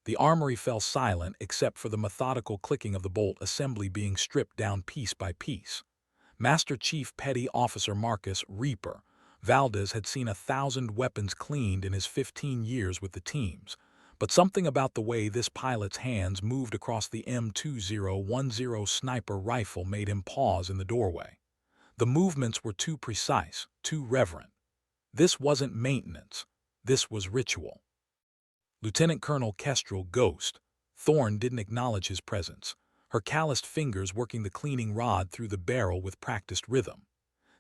The armory fell silent except for the methodical clicking of the bolt assembly being stripped down piece by piece. Master Chief Petty Officer Marcus Reaper Valdez had seen 1,000 weapons cleaned in his 15 years with the teams, but something about the way this pilot's hands moved across the M2010 sniper rifle made him pause in the doorway. The movements were too precise, too reverent. This wasn't maintenance. This was ritual. Lieutenant Colonel Kestrel Ghost Thorne didn't acknowledge his presence, her calloused fingers working the cleaning rod through the barrel with practiced rhythm.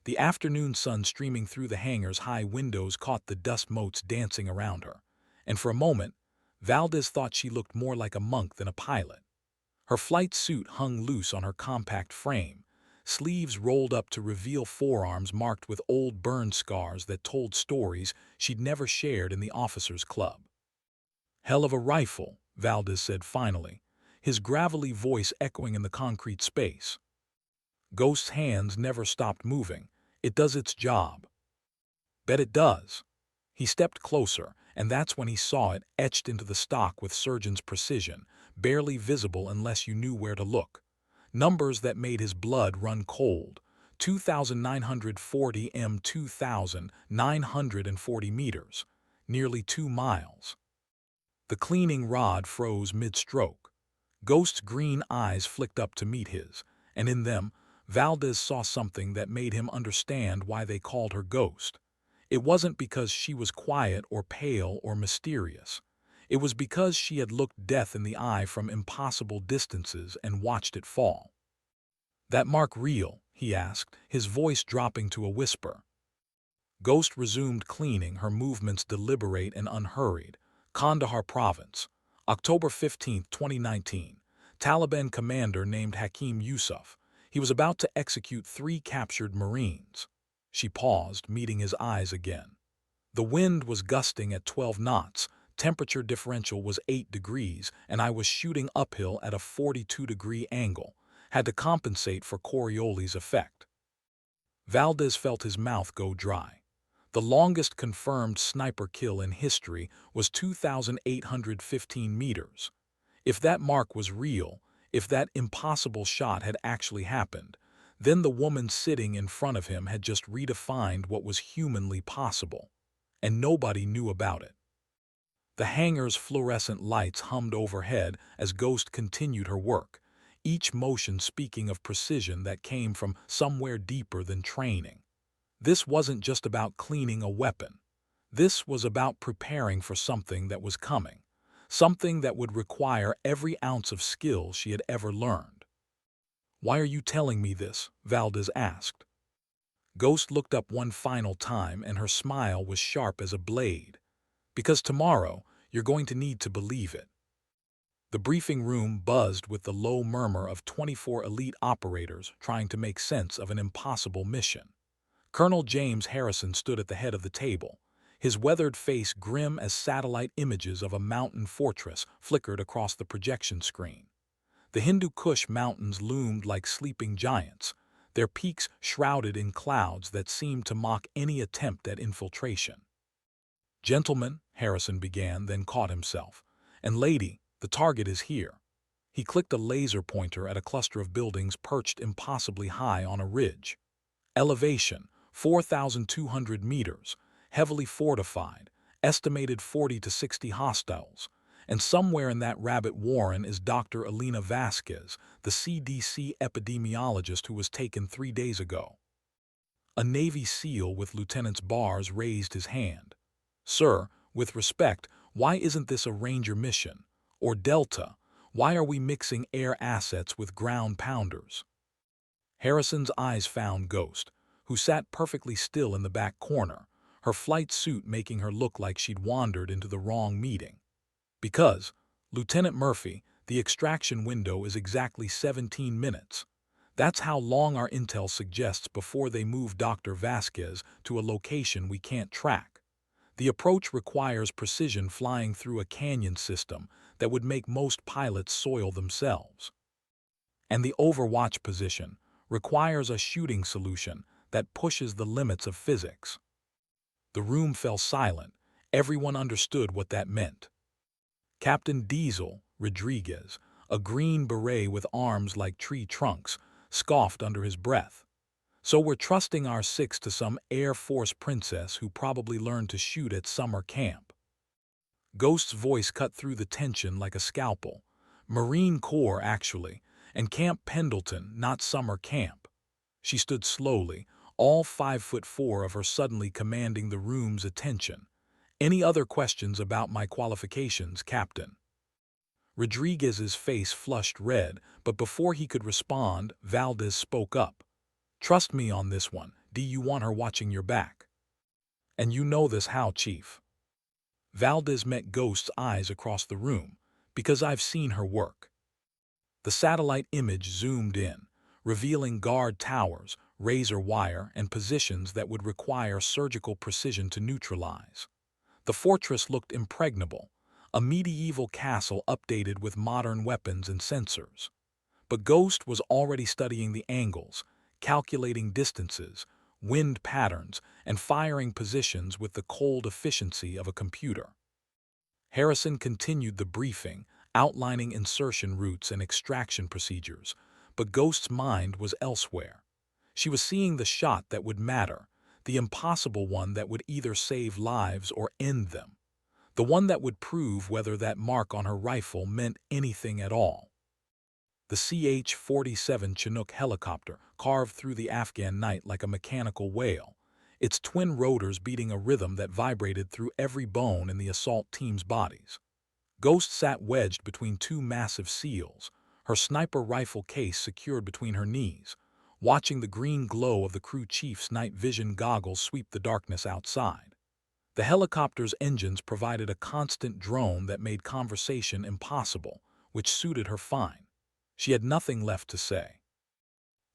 The afternoon sun streaming through the hangar's high windows caught the dust motes dancing around her, and for a moment, Valdez thought she looked more like a monk than a pilot. Her flight suit hung loose on her compact frame, sleeves rolled up to reveal forearms marked with old burn scars that told stories she'd never shared in the officers' club. "Hell of a rifle," Valdez said finally, his gravelly voice echoing in the concrete space. Ghost's hands never stopped moving. "It does its job." "Bet it does." He stepped closer, and that's when he saw it etched into the stock with surgeon's precision, barely visible unless you knew where to look. Numbers that made his blood run cold. 2,940 m 2,940 meters, nearly 2 miles. The cleaning rod froze mid-stroke. Ghost's green eyes flicked up to meet his, and in them, Valdez saw something that made him understand why they called her Ghost. It wasn't because she was quiet or pale or mysterious. It was because she had looked death in the eye from impossible distances and watched it fall. "That mark real?" he asked, his voice dropping to a whisper. Ghost resumed cleaning, her movements deliberate and unhurried. Kandahar Province, October 15, 2019. Taliban commander named Hakim Yusuf. He was about to execute 3 captured Marines. She paused, meeting his eyes again. The wind was gusting at 12 knots, temperature differential was 8 degrees, and I was shooting uphill at a 42-degree angle. Had to compensate for Coriolis's effect. Valdez felt his mouth go dry. The longest confirmed sniper kill in history was 2,815 meters. If that mark was real, if that impossible shot had actually happened, then the woman sitting in front of him had just redefined what was humanly possible. And nobody knew about it. The hangar's fluorescent lights hummed overhead as Ghost continued her work, each motion speaking of precision that came from somewhere deeper than training. This wasn't just about cleaning a weapon. This was about preparing for something that was coming, something that would require every ounce of skill she had ever learned. "Why are you telling me this?" Valdez asked. Ghost looked up one final time, and her smile was sharp as a blade. "Because tomorrow, you're going to need to believe it." The briefing room buzzed with the low murmur of 24 elite operators trying to make sense of an impossible mission. Colonel James Harrison stood at the head of the table, his weathered face grim as satellite images of a mountain fortress flickered across the projection screen. The Hindu Kush mountains loomed like sleeping giants, their peaks shrouded in clouds that seemed to mock any attempt at infiltration. "Gentlemen," Harrison began, then caught himself. "And lady, the target is here." He clicked a laser pointer at a cluster of buildings perched impossibly high on a ridge. Elevation, 4,200 meters, heavily fortified, estimated 40 to 60 hostiles, and somewhere in that rabbit warren is Dr. Elena Vasquez, the CDC epidemiologist who was taken 3 days ago. A Navy SEAL with Lieutenant's bars raised his hand. "Sir, with respect, why isn't this a Ranger mission? Or Delta? Why are we mixing air assets with ground pounders?" Harrison's eyes found Ghost, who sat perfectly still in the back corner, her flight suit making her look like she'd wandered into the wrong meeting. "Because, Lieutenant Murphy, the extraction window is exactly 17 minutes. That's how long our intel suggests before they move Dr. Vasquez to a location we can't track. The approach requires precision flying through a canyon system that would make most pilots soil themselves. And the overwatch position requires a shooting solution that pushes the limits of physics." The room fell silent. Everyone understood what that meant. Captain Diesel Rodriguez, a green beret with arms like tree trunks, scoffed under his breath. So we're trusting our six to some Air Force princess who probably learned to shoot at summer camp. Ghost's voice cut through the tension like a scalpel. Marine Corps, actually, and Camp Pendleton, not summer camp. She stood slowly, all 5'4" of her suddenly commanding the room's attention. Any other questions about my qualifications, Captain? Rodriguez's face flushed red, but before he could respond, Valdez spoke up. Trust me on this one. Do you want her watching your back? And you know this how, Chief? Valdez met Ghost's eyes across the room, because I've seen her work. The satellite image zoomed in, revealing guard towers, razor wire, and positions that would require surgical precision to neutralize. The fortress looked impregnable, a medieval castle updated with modern weapons and sensors. But Ghost was already studying the angles, calculating distances, wind patterns, and firing positions with the cold efficiency of a computer. Harrison continued the briefing, outlining insertion routes and extraction procedures, but Ghost's mind was elsewhere. She was seeing the shot that would matter, the impossible one that would either save lives or end them, the one that would prove whether that mark on her rifle meant anything at all. The CH-47 Chinook helicopter carved through the Afghan night like a mechanical whale, its twin rotors beating a rhythm that vibrated through every bone in the assault team's bodies. Ghost sat wedged between two massive seals, her sniper rifle case secured between her knees, watching the green glow of the crew chief's night vision goggles sweep the darkness outside. The helicopter's engines provided a constant drone that made conversation impossible, which suited her fine. She had nothing left to say.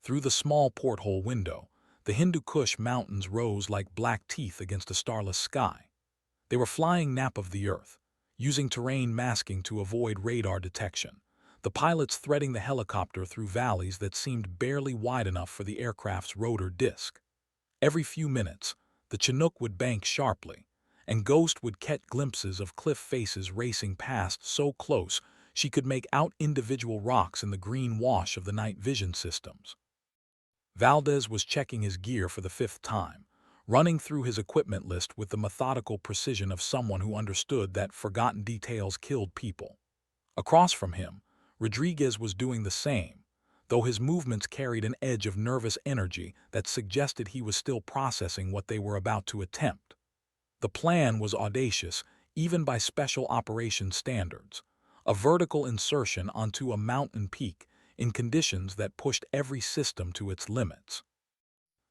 Through the small porthole window, the Hindu Kush mountains rose like black teeth against a starless sky. They were flying nap of the earth, using terrain masking to avoid radar detection, the pilots threading the helicopter through valleys that seemed barely wide enough for the aircraft's rotor disc. Every few minutes, the Chinook would bank sharply, and Ghost would catch glimpses of cliff faces racing past so close she could make out individual rocks in the green wash of the night vision systems. Valdez was checking his gear for the 5th time, running through his equipment list with the methodical precision of someone who understood that forgotten details killed people. Across from him, Rodriguez was doing the same, though his movements carried an edge of nervous energy that suggested he was still processing what they were about to attempt. The plan was audacious, even by special operations standards, a vertical insertion onto a mountain peak in conditions that pushed every system to its limits.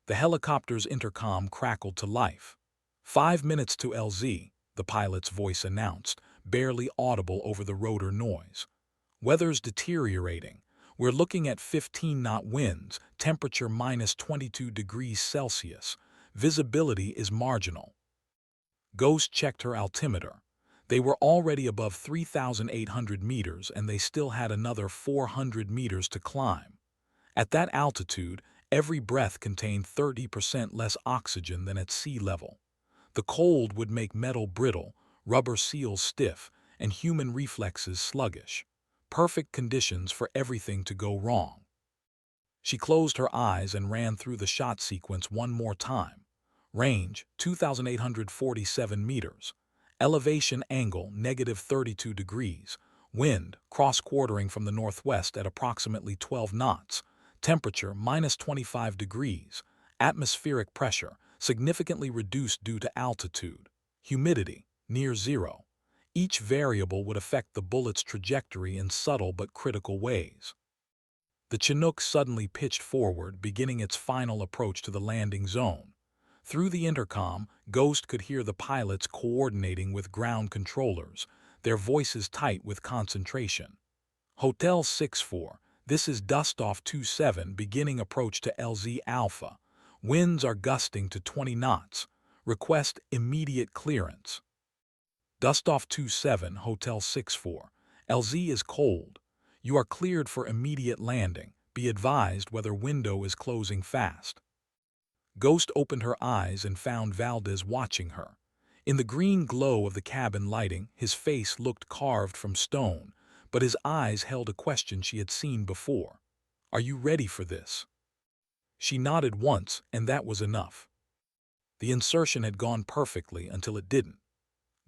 The helicopter's intercom crackled to life. 5 minutes to LZ, the pilot's voice announced, barely audible over the rotor noise. Weather's deteriorating. We're looking at 15-knot winds, temperature minus 22 degrees Celsius. Visibility is marginal. Ghost checked her altimeter. They were already above 3,800 meters and they still had another 400 meters to climb. At that altitude, every breath contained 30% less oxygen than at sea level. The cold would make metal brittle, rubber seals stiff, and human reflexes sluggish. Perfect conditions for everything to go wrong. She closed her eyes and ran through the shot sequence one more time. Range, 2,847 meters. Elevation angle, -32 degrees. Wind, cross-quartering from the northwest at approximately 12 knots. Temperature, minus 25 degrees. Atmospheric pressure, significantly reduced due to altitude. Humidity, near zero. Each variable would affect the bullet's trajectory in subtle but critical ways. The Chinook suddenly pitched forward, beginning its final approach to the landing zone. Through the intercom, Ghost could hear the pilots coordinating with ground controllers, their voices tight with concentration. Hotel 64, this is Dustoff 27 beginning approach to LZ Alpha. Winds are gusting to 20 knots. Request immediate clearance. Dustoff 27, Hotel 64. LZ is cold. You are cleared for immediate landing. Be advised whether window is closing fast. Ghost opened her eyes and found Valdez watching her. In the green glow of the cabin lighting, his face looked carved from stone, but his eyes held a question she had seen before. "Are you ready for this?" She nodded once, and that was enough. The insertion had gone perfectly until it didn't.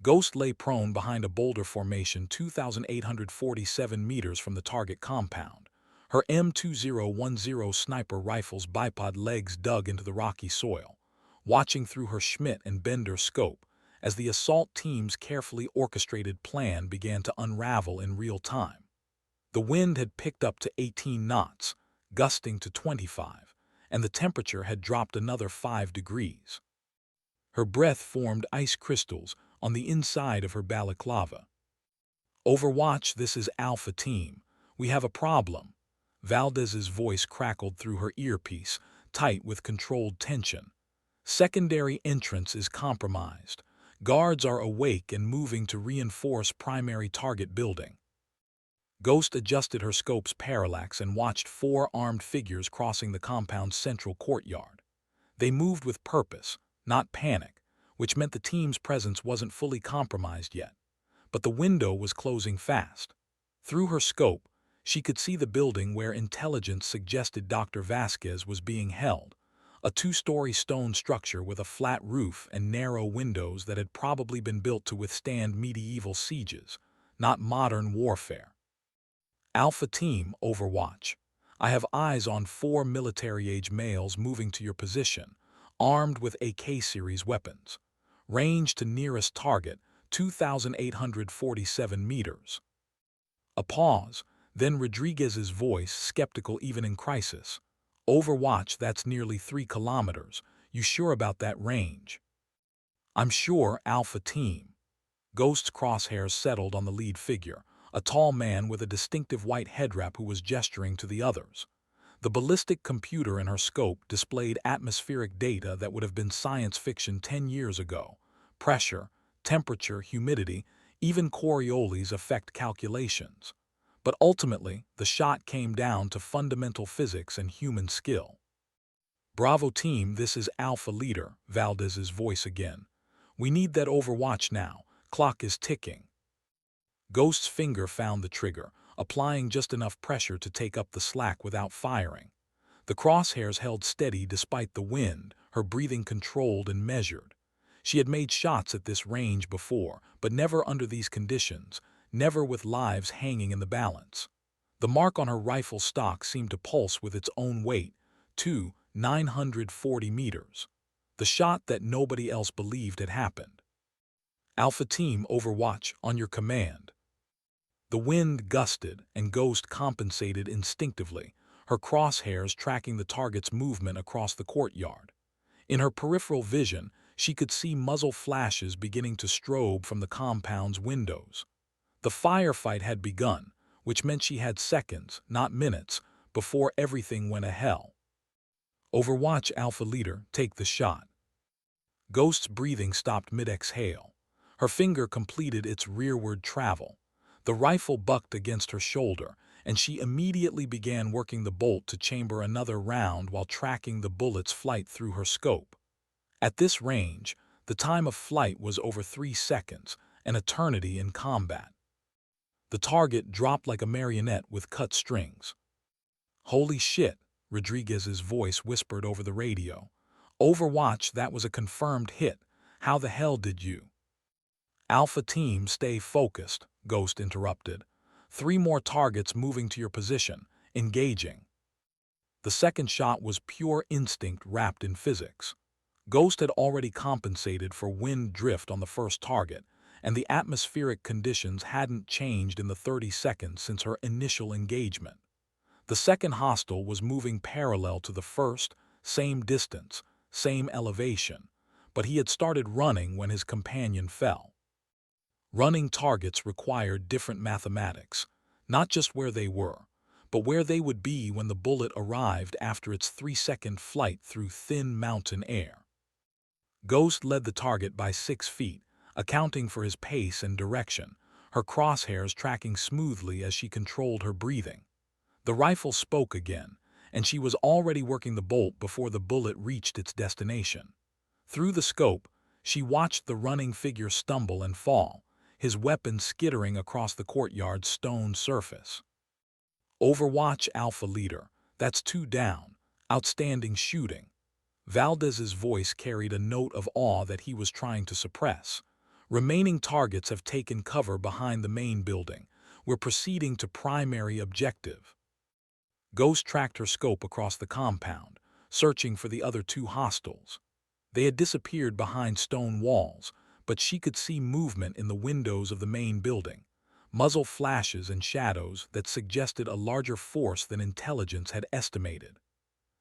Ghost lay prone behind a boulder formation 2,847 meters from the target compound. Her M2010 sniper rifle's bipod legs dug into the rocky soil, watching through her Schmidt and Bender scope as the assault team's carefully orchestrated plan began to unravel in real time. The wind had picked up to 18 knots, gusting to 25, and the temperature had dropped another 5 degrees. Her breath formed ice crystals on the inside of her balaclava. "Overwatch, this is Alpha Team. We have a problem." Valdez's voice crackled through her earpiece, tight with controlled tension. "Secondary entrance is compromised. Guards are awake and moving to reinforce primary target building." Ghost adjusted her scope's parallax and watched 4 armed figures crossing the compound's central courtyard. They moved with purpose, not panic, which meant the team's presence wasn't fully compromised yet. But the window was closing fast. Through her scope, she could see the building where intelligence suggested Dr. Vasquez was being held, a 2-story stone structure with a flat roof and narrow windows that had probably been built to withstand medieval sieges, not modern warfare. "Alpha Team, Overwatch. I have eyes on 4 military-age males moving to your position, armed with AK series weapons. Range to nearest target, 2,847 meters." A pause, then Rodriguez's voice, skeptical even in crisis. "Overwatch, that's nearly 3 kilometers. You sure about that range?" "I'm sure, Alpha Team." Ghost's crosshairs settled on the lead figure, a tall man with a distinctive white headwrap who was gesturing to the others. The ballistic computer in her scope displayed atmospheric data that would have been science fiction 10 years ago. Pressure, temperature, humidity, even Coriolis effect calculations. But ultimately, the shot came down to fundamental physics and human skill. "Bravo Team, this is Alpha Leader," Valdez's voice again. "We need that Overwatch now. Clock is ticking." Ghost's finger found the trigger, applying just enough pressure to take up the slack without firing. The crosshairs held steady despite the wind, her breathing controlled and measured. She had made shots at this range before, but never under these conditions, never with lives hanging in the balance. The mark on her rifle stock seemed to pulse with its own weight, 940 meters. The shot that nobody else believed had happened. "Alpha Team, Overwatch, on your command." The wind gusted, and Ghost compensated instinctively, her crosshairs tracking the target's movement across the courtyard. In her peripheral vision, she could see muzzle flashes beginning to strobe from the compound's windows. The firefight had begun, which meant she had seconds, not minutes, before everything went to hell. "Overwatch, Alpha Leader, take the shot." Ghost's breathing stopped mid-exhale. Her finger completed its rearward travel. The rifle bucked against her shoulder, and she immediately began working the bolt to chamber another round while tracking the bullet's flight through her scope. At this range, the time of flight was over 3 seconds, an eternity in combat. The target dropped like a marionette with cut strings. "Holy shit," Rodriguez's voice whispered over the radio. "Overwatch, that was a confirmed hit. How the hell did you—" "Alpha Team, stay focused," Ghost interrupted. 3 more targets moving to your position, engaging." The second shot was pure instinct wrapped in physics. Ghost had already compensated for wind drift on the first target, and the atmospheric conditions hadn't changed in the 30 seconds since her initial engagement. The second hostile was moving parallel to the first, same distance, same elevation, but he had started running when his companion fell. Running targets required different mathematics, not just where they were, but where they would be when the bullet arrived after its 3-second flight through thin mountain air. Ghost led the target by 6 feet, accounting for his pace and direction, her crosshairs tracking smoothly as she controlled her breathing. The rifle spoke again, and she was already working the bolt before the bullet reached its destination. Through the scope, She watched the running figure stumble and fall, his weapon skittering across the courtyard's stone surface. Overwatch Alpha Leader, that's 2 down. Outstanding shooting. Valdez's voice carried a note of awe that he was trying to suppress. Remaining targets have taken cover behind the main building. We're proceeding to primary objective. Ghost tracked her scope across the compound, searching for the other 2 hostiles. They had disappeared behind stone walls, but she could see movement in the windows of the main building, muzzle flashes and shadows that suggested a larger force than intelligence had estimated.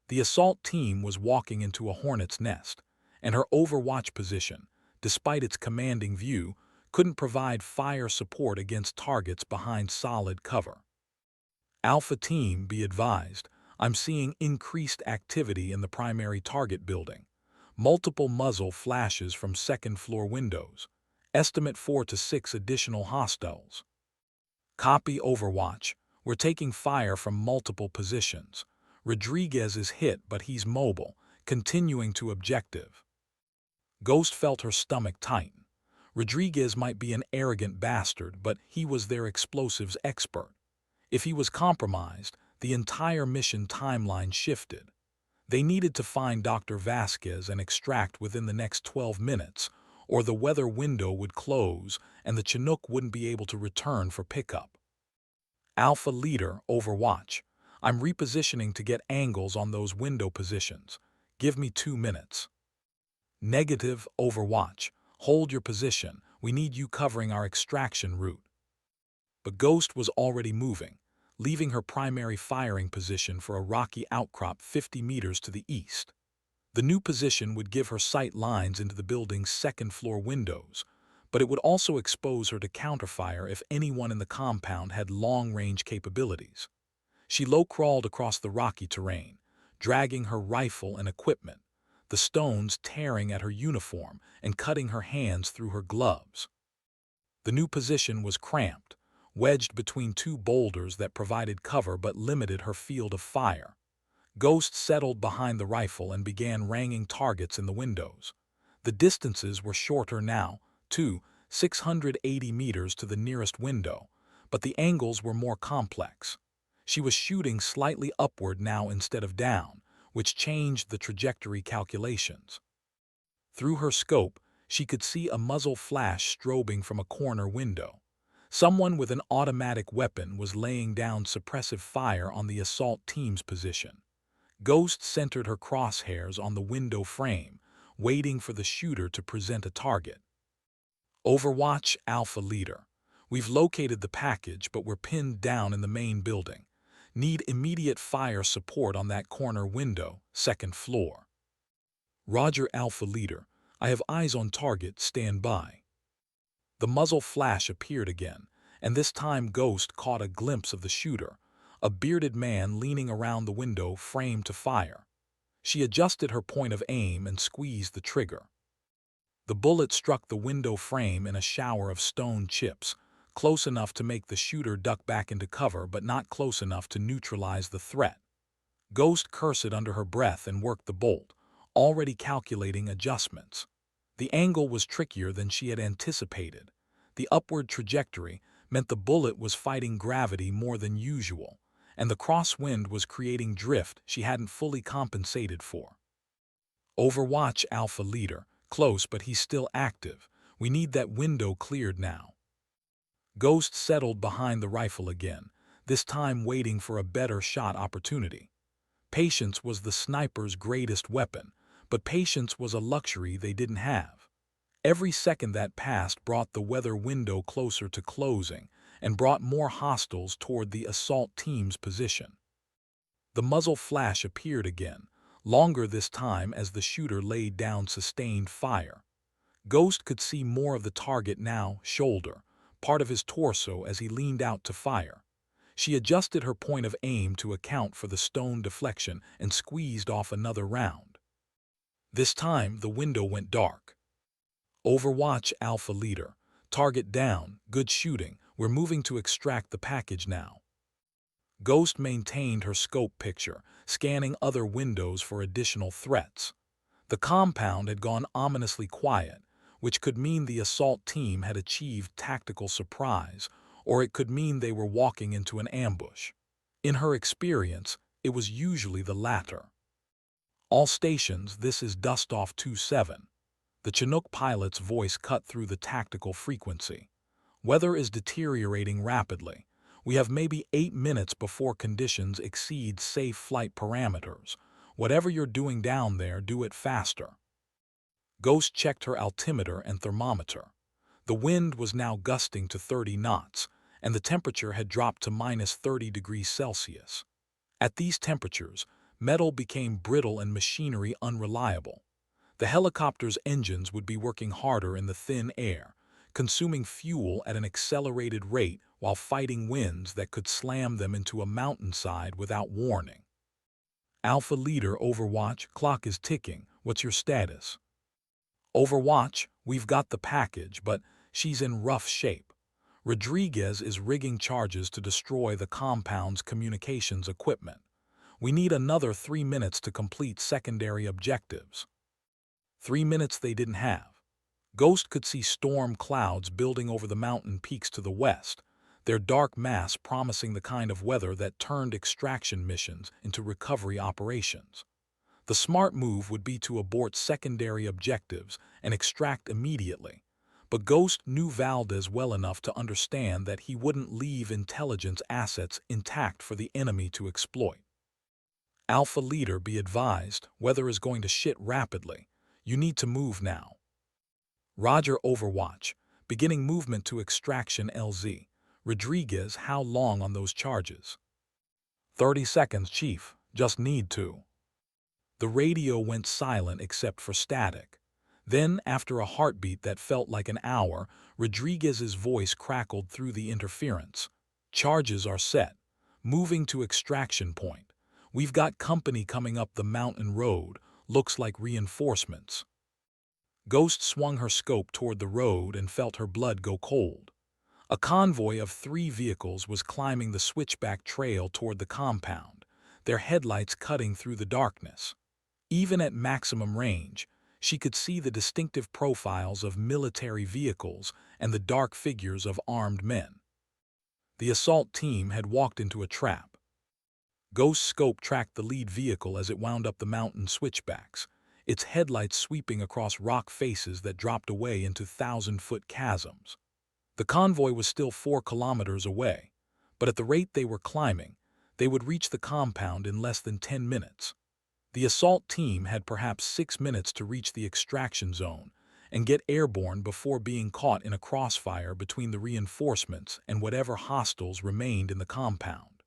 The assault team was walking into a hornet's nest, and her overwatch position, despite its commanding view, couldn't provide fire support against targets behind solid cover. Alpha Team, be advised, I'm seeing increased activity in the primary target building. Multiple muzzle flashes from second-floor windows. Estimate 4 to 6 additional hostiles. Copy Overwatch. We're taking fire from multiple positions. Rodriguez is hit, but he's mobile, continuing to objective. Ghost felt her stomach tighten. Rodriguez might be an arrogant bastard, but he was their explosives expert. If he was compromised, the entire mission timeline shifted. They needed to find Dr. Vasquez and extract within the next 12 minutes, or the weather window would close and the Chinook wouldn't be able to return for pickup. Alpha Leader, Overwatch. I'm repositioning to get angles on those window positions. Give me 2 minutes. Negative, Overwatch. Hold your position. We need you covering our extraction route. But Ghost was already moving, leaving her primary firing position for a rocky outcrop 50 meters to the east. The new position would give her sight lines into the building's second-floor windows, but it would also expose her to counterfire if anyone in the compound had long-range capabilities. She low-crawled across the rocky terrain, dragging her rifle and equipment, the stones tearing at her uniform and cutting her hands through her gloves. The new position was cramped, wedged between 2 boulders that provided cover but limited her field of fire. Ghost settled behind the rifle and began ranging targets in the windows. The distances were shorter now, 680 meters to the nearest window, but the angles were more complex. She was shooting slightly upward now instead of down, which changed the trajectory calculations. Through her scope, she could see a muzzle flash strobing from a corner window. Someone with an automatic weapon was laying down suppressive fire on the assault team's position. Ghost centered her crosshairs on the window frame, waiting for the shooter to present a target. Overwatch Alpha Leader. We've located the package, but we're pinned down in the main building. Need immediate fire support on that corner window, second floor. Roger Alpha Leader. I have eyes on target, stand by. The muzzle flash appeared again, and this time Ghost caught a glimpse of the shooter, a bearded man leaning around the window frame to fire. She adjusted her point of aim and squeezed the trigger. The bullet struck the window frame in a shower of stone chips, close enough to make the shooter duck back into cover but not close enough to neutralize the threat. Ghost cursed under her breath and worked the bolt, already calculating adjustments. The angle was trickier than she had anticipated. The upward trajectory meant the bullet was fighting gravity more than usual, and the crosswind was creating drift she hadn't fully compensated for. Overwatch Alpha Leader. Close, but he's still active. We need that window cleared now. Ghost settled behind the rifle again, this time waiting for a better shot opportunity. Patience was the sniper's greatest weapon, but patience was a luxury they didn't have. Every second that passed brought the weather window closer to closing and brought more hostiles toward the assault team's position. The muzzle flash appeared again, longer this time as the shooter laid down sustained fire. Ghost could see more of the target now, shoulder, part of his torso as he leaned out to fire. She adjusted her point of aim to account for the stone deflection and squeezed off another round. This time, the window went dark. Overwatch Alpha Leader. Target down, good shooting, we're moving to extract the package now. Ghost maintained her scope picture, scanning other windows for additional threats. The compound had gone ominously quiet, which could mean the assault team had achieved tactical surprise, or it could mean they were walking into an ambush. In her experience, it was usually the latter. All stations, this is Dustoff 27. The Chinook pilot's voice cut through the tactical frequency. Weather is deteriorating rapidly. We have maybe 8 minutes before conditions exceed safe flight parameters. Whatever you're doing down there, do it faster. Ghost checked her altimeter and thermometer. The wind was now gusting to 30 knots, and the temperature had dropped to minus 30 degrees Celsius. At these temperatures, metal became brittle and machinery unreliable. The helicopter's engines would be working harder in the thin air, consuming fuel at an accelerated rate while fighting winds that could slam them into a mountainside without warning. Alpha Leader Overwatch, clock is ticking. What's your status? Overwatch, we've got the package, but she's in rough shape. Rodriguez is rigging charges to destroy the compound's communications equipment. We need another 3 minutes to complete secondary objectives. 3 minutes they didn't have. Ghost could see storm clouds building over the mountain peaks to the west, their dark mass promising the kind of weather that turned extraction missions into recovery operations. The smart move would be to abort secondary objectives and extract immediately, but Ghost knew Valdez well enough to understand that he wouldn't leave intelligence assets intact for the enemy to exploit. Alpha Leader, be advised, weather is going to shit rapidly. You need to move now. Roger Overwatch, beginning movement to extraction LZ. Rodriguez, how long on those charges? 30 seconds, Chief. Just need to. The radio went silent except for static. Then, after a heartbeat that felt like an hour, Rodriguez's voice crackled through the interference. Charges are set. Moving to extraction point. We've got company coming up the mountain road. Looks like reinforcements. Ghost swung her scope toward the road and felt her blood go cold. A convoy of 3 vehicles was climbing the switchback trail toward the compound, their headlights cutting through the darkness. Even at maximum range, she could see the distinctive profiles of military vehicles and the dark figures of armed men. The assault team had walked into a trap. Ghost's scope tracked the lead vehicle as it wound up the mountain switchbacks, its headlights sweeping across rock faces that dropped away into 1,000-foot chasms. The convoy was still 4 kilometers away, but at the rate they were climbing, they would reach the compound in less than 10 minutes. The assault team had perhaps 6 minutes to reach the extraction zone and get airborne before being caught in a crossfire between the reinforcements and whatever hostiles remained in the compound.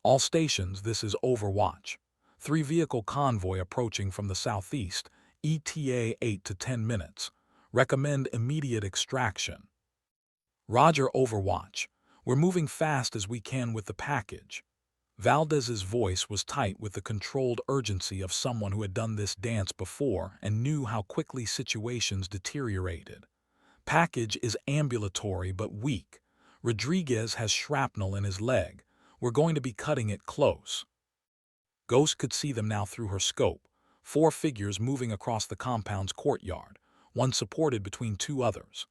All stations, this is Overwatch. 3-vehicle convoy approaching from the southeast, ETA 8 to 10 minutes. Recommend immediate extraction. Roger Overwatch. We're moving fast as we can with the package. Valdez's voice was tight with the controlled urgency of someone who had done this dance before and knew how quickly situations deteriorated. Package is ambulatory but weak. Rodriguez has shrapnel in his leg. We're going to be cutting it close. Ghost could see them now through her scope, 4 figures moving across the compound's courtyard, one supported between 2 others.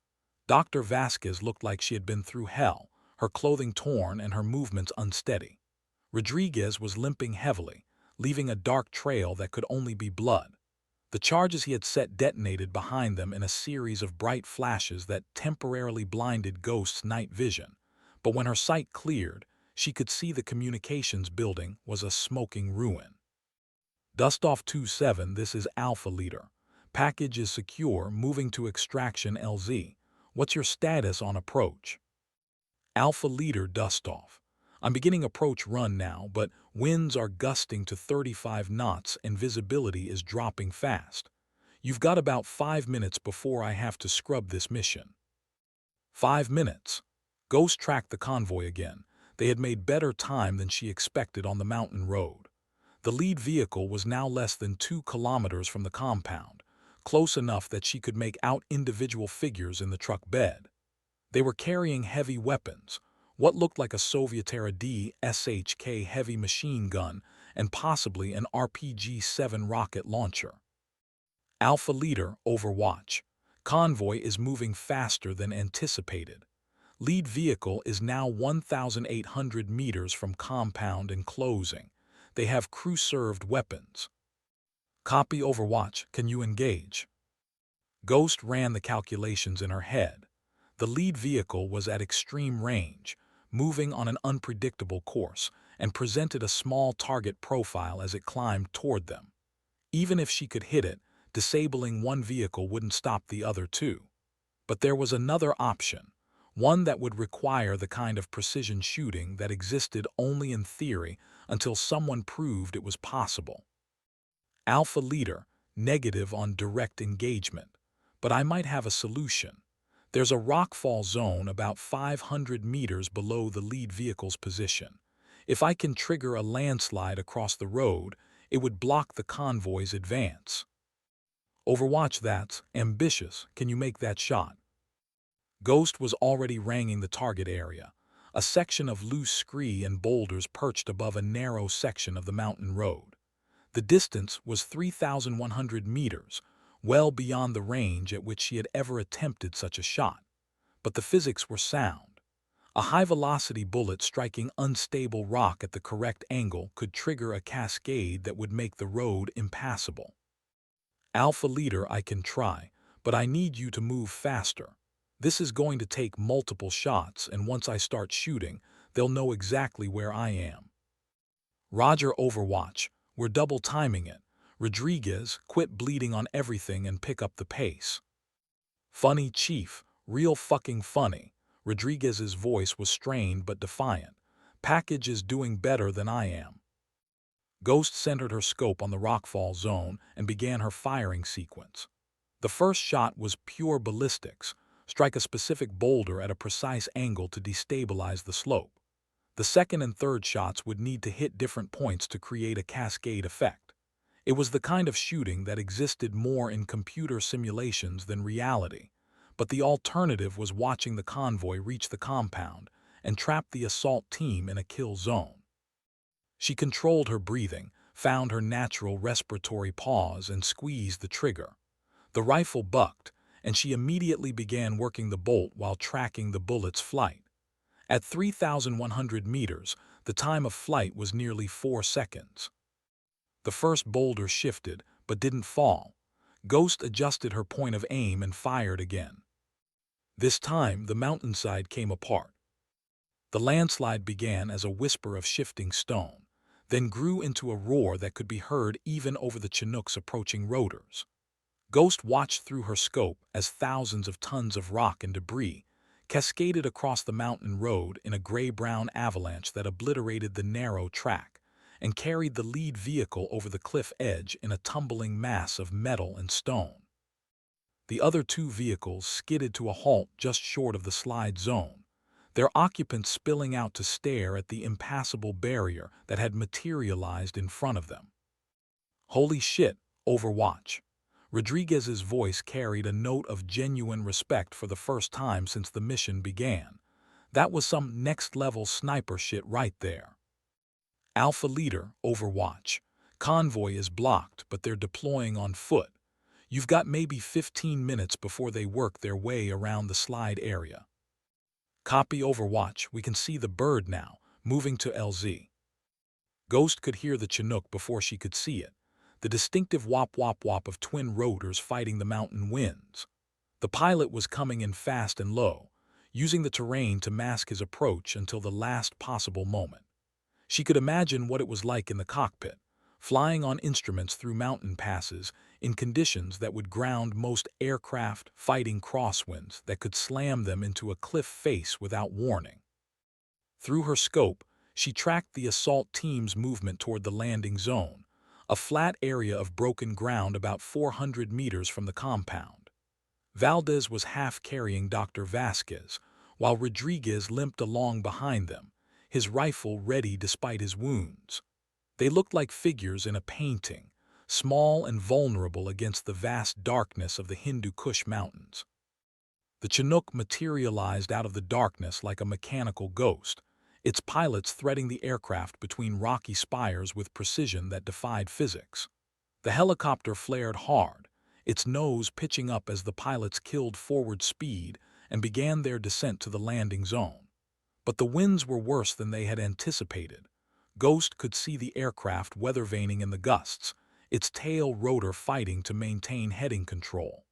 Dr. Vasquez looked like she had been through hell, her clothing torn and her movements unsteady. Rodriguez was limping heavily, leaving a dark trail that could only be blood. The charges he had set detonated behind them in a series of bright flashes that temporarily blinded Ghost's night vision, but when her sight cleared, she could see the communications building was a smoking ruin. Dustoff 27, this is Alpha Leader. Package is secure, moving to extraction LZ. What's your status on approach? Alpha Leader Dustoff. I'm beginning approach run now, but winds are gusting to 35 knots and visibility is dropping fast. You've got about 5 minutes before I have to scrub this mission. 5 minutes. Ghost tracked the convoy again. They had made better time than she expected on the mountain road. The lead vehicle was now less than 2 kilometers from the compound, close enough that she could make out individual figures in the truck bed. They were carrying heavy weapons, what looked like a Soviet-era DSHK heavy machine gun and possibly an RPG-7 rocket launcher. Alpha Leader Overwatch. Convoy is moving faster than anticipated. Lead vehicle is now 1,800 meters from compound and closing. They have crew-served weapons. Copy Overwatch, can you engage? Ghost ran the calculations in her head. The lead vehicle was at extreme range, moving on an unpredictable course, and presented a small target profile as it climbed toward them. Even if she could hit it, disabling one vehicle wouldn't stop the other two. But there was another option, one that would require the kind of precision shooting that existed only in theory until someone proved it was possible. Alpha Leader, negative on direct engagement. But I might have a solution. There's a rockfall zone about 500 meters below the lead vehicle's position. If I can trigger a landslide across the road, it would block the convoy's advance. Overwatch, that's ambitious. Can you make that shot? Ghost was already ranging the target area, a section of loose scree and boulders perched above a narrow section of the mountain road. The distance was 3,100 meters, well beyond the range at which she had ever attempted such a shot. But the physics were sound. A high-velocity bullet striking unstable rock at the correct angle could trigger a cascade that would make the road impassable. Alpha Leader, I can try, but I need you to move faster. This is going to take multiple shots, and once I start shooting, they'll know exactly where I am. Roger, Overwatch. We're double timing it. Rodriguez, quit bleeding on everything and pick up the pace. Funny, Chief. Real fucking funny. Rodriguez's voice was strained but defiant. Package is doing better than I am. Ghost centered her scope on the rockfall zone and began her firing sequence. The first shot was pure ballistics. Strike a specific boulder at a precise angle to destabilize the slope. The second and third shots would need to hit different points to create a cascade effect. It was the kind of shooting that existed more in computer simulations than reality, but the alternative was watching the convoy reach the compound and trap the assault team in a kill zone. She controlled her breathing, found her natural respiratory pause, and squeezed the trigger. The rifle bucked, and she immediately began working the bolt while tracking the bullet's flight. At 3,100 meters, the time of flight was nearly 4 seconds. The first boulder shifted, but didn't fall. Ghost adjusted her point of aim and fired again. This time, the mountainside came apart. The landslide began as a whisper of shifting stone, then grew into a roar that could be heard even over the Chinook's approaching rotors. Ghost watched through her scope as thousands of tons of rock and debris cascaded across the mountain road in a gray-brown avalanche that obliterated the narrow track and carried the lead vehicle over the cliff edge in a tumbling mass of metal and stone. The other two vehicles skidded to a halt just short of the slide zone, their occupants spilling out to stare at the impassable barrier that had materialized in front of them. Holy shit, Overwatch. Rodriguez's voice carried a note of genuine respect for the first time since the mission began. That was some next-level sniper shit right there. Alpha Leader, Overwatch. Convoy is blocked, but they're deploying on foot. You've got maybe 15 minutes before they work their way around the slide area. Copy, Overwatch. We can see the bird now, moving to LZ. Ghost could hear the Chinook before she could see it. The distinctive wop-wop-wop of twin rotors fighting the mountain winds. The pilot was coming in fast and low, using the terrain to mask his approach until the last possible moment. She could imagine what it was like in the cockpit, flying on instruments through mountain passes in conditions that would ground most aircraft, fighting crosswinds that could slam them into a cliff face without warning. Through her scope, she tracked the assault team's movement toward the landing zone, a flat area of broken ground about 400 meters from the compound. Valdez was half carrying Dr. Vasquez, while Rodriguez limped along behind them, his rifle ready despite his wounds. They looked like figures in a painting, small and vulnerable against the vast darkness of the Hindu Kush Mountains. The Chinook materialized out of the darkness like a mechanical ghost, its pilots threading the aircraft between rocky spires with precision that defied physics. The helicopter flared hard, its nose pitching up as the pilots killed forward speed and began their descent to the landing zone. But the winds were worse than they had anticipated. Ghost could see the aircraft weather-vaning in the gusts, its tail rotor fighting to maintain heading control.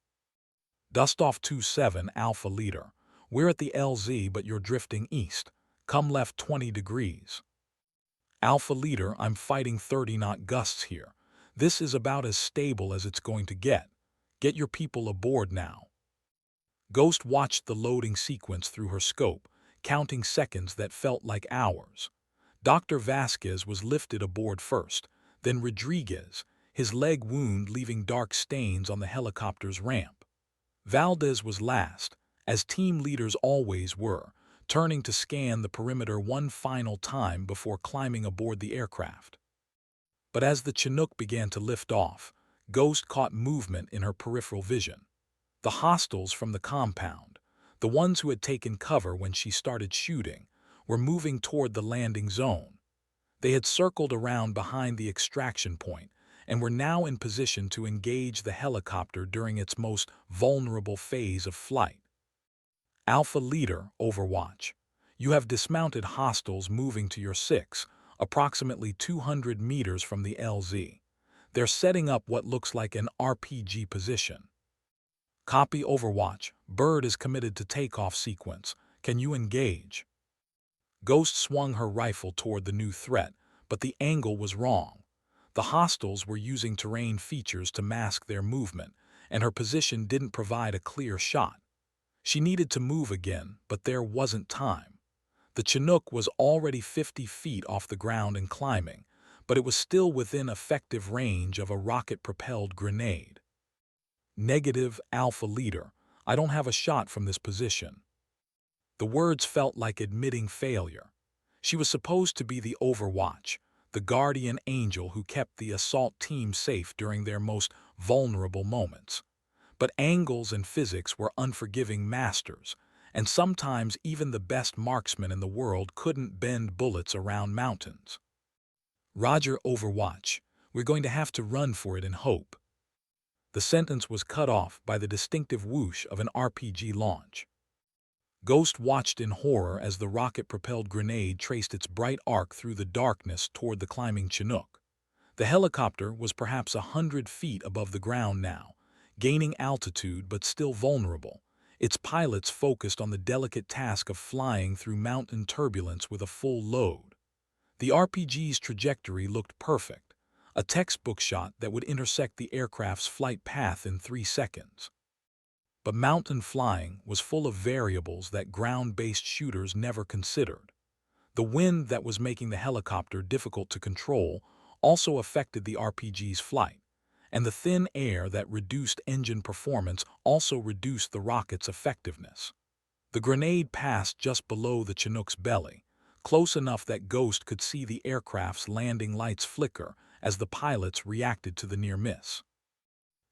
Dustoff 27 Alpha Leader. We're at the LZ but you're drifting east. Come left 20 degrees. Alpha Leader, I'm fighting 30-knot gusts here. This is about as stable as it's going to get. Get your people aboard now. Ghost watched the loading sequence through her scope, counting seconds that felt like hours. Dr. Vasquez was lifted aboard first, then Rodriguez, his leg wound leaving dark stains on the helicopter's ramp. Valdez was last, as team leaders always were, turning to scan the perimeter one final time before climbing aboard the aircraft. But as the Chinook began to lift off, Ghost caught movement in her peripheral vision. The hostiles from the compound, the ones who had taken cover when she started shooting, were moving toward the landing zone. They had circled around behind the extraction point and were now in position to engage the helicopter during its most vulnerable phase of flight. Alpha Leader, Overwatch. You have dismounted hostiles moving to your 6, approximately 200 meters from the LZ. They're setting up what looks like an RPG position. Copy Overwatch. Bird is committed to takeoff sequence. Can you engage? Ghost swung her rifle toward the new threat, but the angle was wrong. The hostiles were using terrain features to mask their movement, and her position didn't provide a clear shot. She needed to move again, but there wasn't time. The Chinook was already 50 feet off the ground and climbing, but it was still within effective range of a rocket-propelled grenade. Negative, Alpha Leader. I don't have a shot from this position. The words felt like admitting failure. She was supposed to be the Overwatch, the guardian angel who kept the assault team safe during their most vulnerable moments. But angles and physics were unforgiving masters, and sometimes even the best marksmen in the world couldn't bend bullets around mountains. Roger, Overwatch. We're going to have to run for it and hope. The sentence was cut off by the distinctive whoosh of an RPG launch. Ghost watched in horror as the rocket-propelled grenade traced its bright arc through the darkness toward the climbing Chinook. The helicopter was perhaps 100 feet above the ground now, gaining altitude but still vulnerable, its pilots focused on the delicate task of flying through mountain turbulence with a full load. The RPG's trajectory looked perfect, a textbook shot that would intersect the aircraft's flight path in 3 seconds. But mountain flying was full of variables that ground-based shooters never considered. The wind that was making the helicopter difficult to control also affected the RPG's flight, and the thin air that reduced engine performance also reduced the rocket's effectiveness. The grenade passed just below the Chinook's belly, close enough that Ghost could see the aircraft's landing lights flicker as the pilots reacted to the near miss.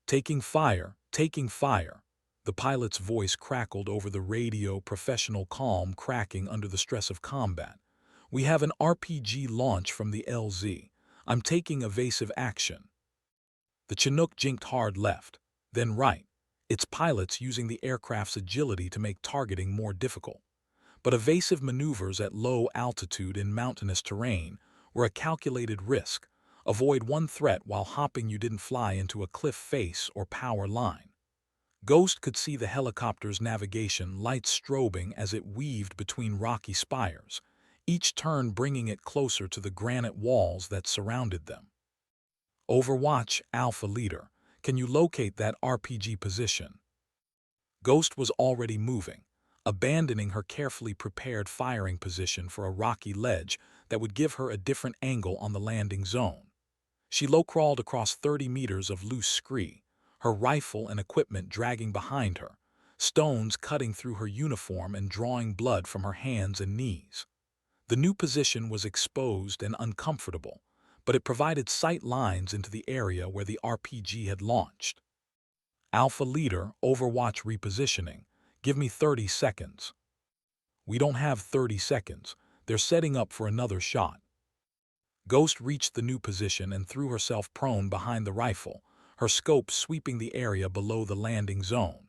Taking fire, taking fire. The pilot's voice crackled over the radio, professional calm cracking under the stress of combat. We have an RPG launch from the LZ. I'm taking evasive action. The Chinook jinked hard left, then right, its pilots using the aircraft's agility to make targeting more difficult. But evasive maneuvers at low altitude in mountainous terrain were a calculated risk. Avoid one threat while hopping you didn't fly into a cliff face or power line. Ghost could see the helicopter's navigation lights strobing as it weaved between rocky spires, each turn bringing it closer to the granite walls that surrounded them. Overwatch, Alpha Leader. Can you locate that RPG position? Ghost was already moving, abandoning her carefully prepared firing position for a rocky ledge that would give her a different angle on the landing zone. She low-crawled across 30 meters of loose scree, her rifle and equipment dragging behind her, stones cutting through her uniform and drawing blood from her hands and knees. The new position was exposed and uncomfortable, but it provided sight lines into the area where the RPG had launched. Alpha Leader, Overwatch repositioning. Give me 30 seconds. We don't have 30 seconds. They're setting up for another shot. Ghost reached the new position and threw herself prone behind the rifle, her scope sweeping the area below the landing zone.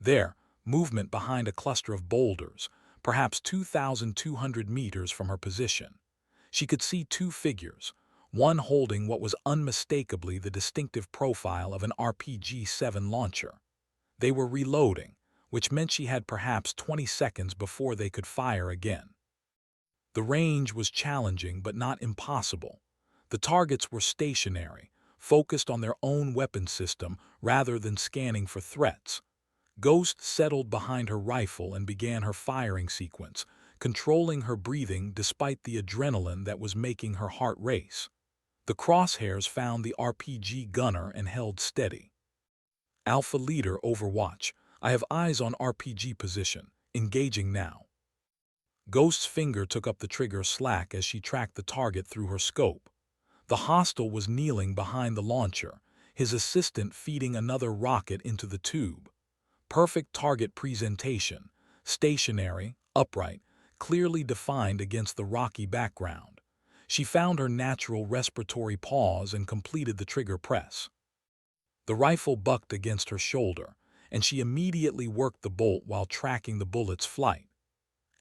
There, movement behind a cluster of boulders, perhaps 2,200 meters from her position. She could see two figures, one holding what was unmistakably the distinctive profile of an RPG-7 launcher. They were reloading, which meant she had perhaps 20 seconds before they could fire again. The range was challenging but not impossible. The targets were stationary, focused on their own weapon system rather than scanning for threats. Ghost settled behind her rifle and began her firing sequence, controlling her breathing despite the adrenaline that was making her heart race. The crosshairs found the RPG gunner and held steady. Alpha Leader, Overwatch. I have eyes on RPG position. Engaging now. Ghost's finger took up the trigger slack as she tracked the target through her scope. The hostile was kneeling behind the launcher, his assistant feeding another rocket into the tube. Perfect target presentation, stationary, upright, clearly defined against the rocky background. She found her natural respiratory pause and completed the trigger press. The rifle bucked against her shoulder, and she immediately worked the bolt while tracking the bullet's flight.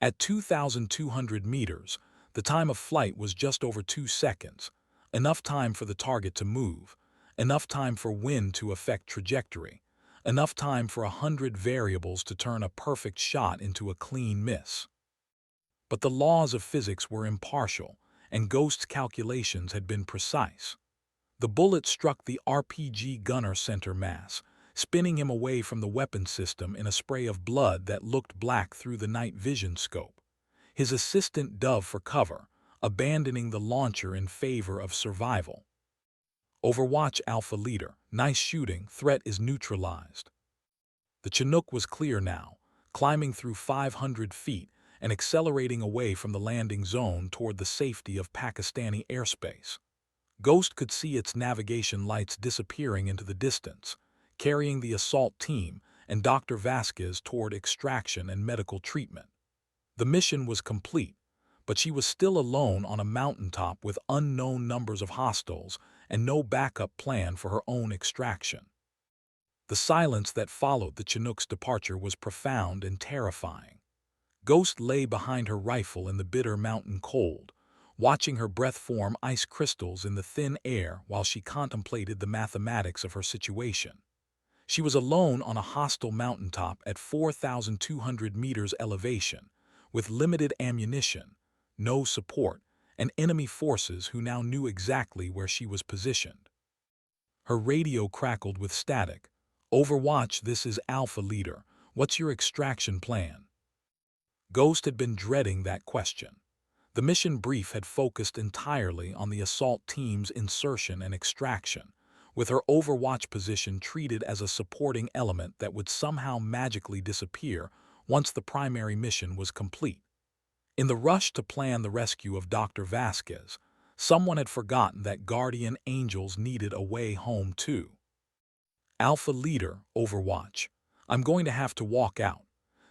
At 2,200 meters, the time of flight was just over 2 seconds, enough time for the target to move, enough time for wind to affect trajectory, enough time for 100 variables to turn a perfect shot into a clean miss. But the laws of physics were impartial, and Ghost's calculations had been precise. The bullet struck the RPG gunner center mass, spinning him away from the weapon system in a spray of blood that looked black through the night vision scope. His assistant dove for cover, abandoning the launcher in favor of survival. Overwatch, Alpha Leader. Nice shooting. Threat is neutralized. The Chinook was clear now, climbing through 500 feet and accelerating away from the landing zone toward the safety of Pakistani airspace. Ghost could see its navigation lights disappearing into the distance, carrying the assault team and Dr. Vasquez toward extraction and medical treatment. The mission was complete, but she was still alone on a mountaintop with unknown numbers of hostiles and no backup plan for her own extraction. The silence that followed the Chinook's departure was profound and terrifying. Ghost lay behind her rifle in the bitter mountain cold, watching her breath form ice crystals in the thin air while she contemplated the mathematics of her situation. She was alone on a hostile mountaintop at 4,200 meters elevation, with limited ammunition, no support, and enemy forces who now knew exactly where she was positioned. Her radio crackled with static. Overwatch, this is Alpha Leader. What's your extraction plan? Ghost had been dreading that question. The mission brief had focused entirely on the assault team's insertion and extraction, with her Overwatch position treated as a supporting element that would somehow magically disappear once the primary mission was complete. In the rush to plan the rescue of Dr. Vasquez, someone had forgotten that guardian angels needed a way home too. Alpha Leader, Overwatch. I'm going to have to walk out.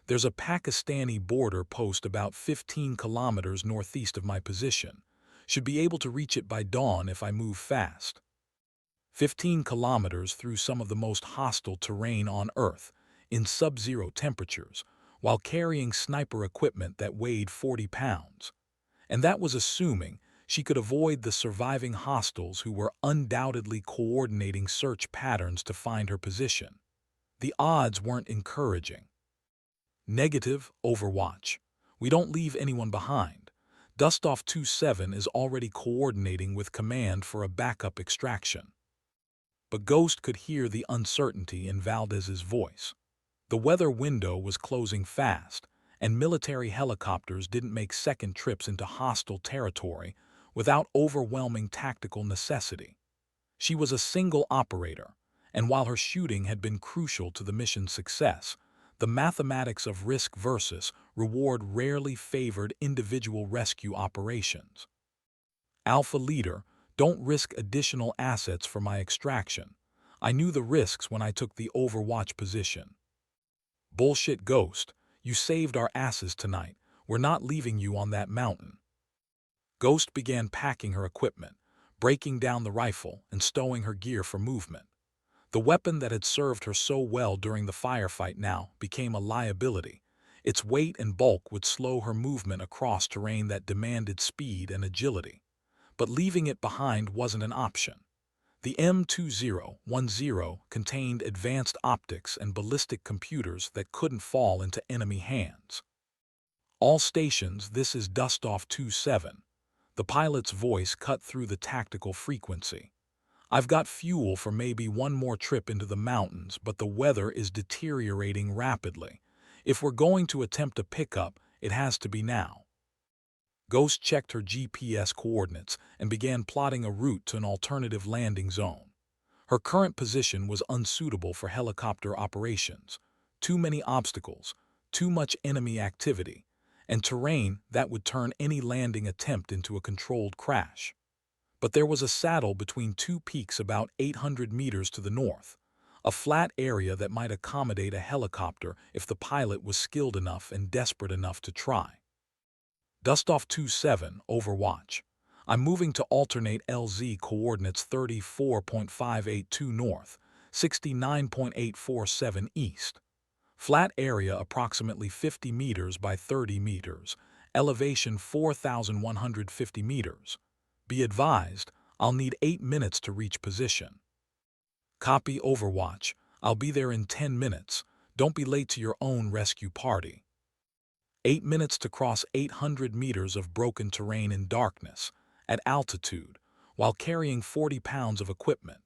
There's a Pakistani border post about 15 kilometers northeast of my position. Should be able to reach it by dawn if I move fast. 15 kilometers through some of the most hostile terrain on Earth, in sub-zero temperatures, while carrying sniper equipment that weighed 40 pounds. And that was assuming she could avoid the surviving hostiles who were undoubtedly coordinating search patterns to find her position. The odds weren't encouraging. Negative, Overwatch. We don't leave anyone behind. Dustoff 27 is already coordinating with command for a backup extraction. But Ghost could hear the uncertainty in Valdez's voice. The weather window was closing fast, and military helicopters didn't make second trips into hostile territory without overwhelming tactical necessity. She was a single operator, and while her shooting had been crucial to the mission's success, the mathematics of risk versus reward rarely favored individual rescue operations. Alpha Leader, don't risk additional assets for my extraction. I knew the risks when I took the Overwatch position. Bullshit, Ghost. You saved our asses tonight. We're not leaving you on that mountain. Ghost began packing her equipment, breaking down the rifle and stowing her gear for movement. The weapon that had served her so well during the firefight now became a liability. Its weight and bulk would slow her movement across terrain that demanded speed and agility. But leaving it behind wasn't an option. The M2010 contained advanced optics and ballistic computers that couldn't fall into enemy hands. All stations, this is Dustoff 27. The pilot's voice cut through the tactical frequency. I've got fuel for maybe one more trip into the mountains, but the weather is deteriorating rapidly. If we're going to attempt a pickup, it has to be now. Ghost checked her GPS coordinates and began plotting a route to an alternative landing zone. Her current position was unsuitable for helicopter operations. Too many obstacles, too much enemy activity, and terrain that would turn any landing attempt into a controlled crash. But there was a saddle between two peaks about 800 meters to the north, a flat area that might accommodate a helicopter if the pilot was skilled enough and desperate enough to try. Dustoff 27, Overwatch. I'm moving to alternate LZ coordinates 34.582 north, 69.847 east. Flat area approximately 50 meters by 30 meters, elevation 4,150 meters. Be advised, I'll need 8 minutes to reach position. Copy Overwatch. I'll be there in 10 minutes. Don't be late to your own rescue party. 8 minutes to cross 800 meters of broken terrain in darkness, at altitude, while carrying 40 pounds of equipment.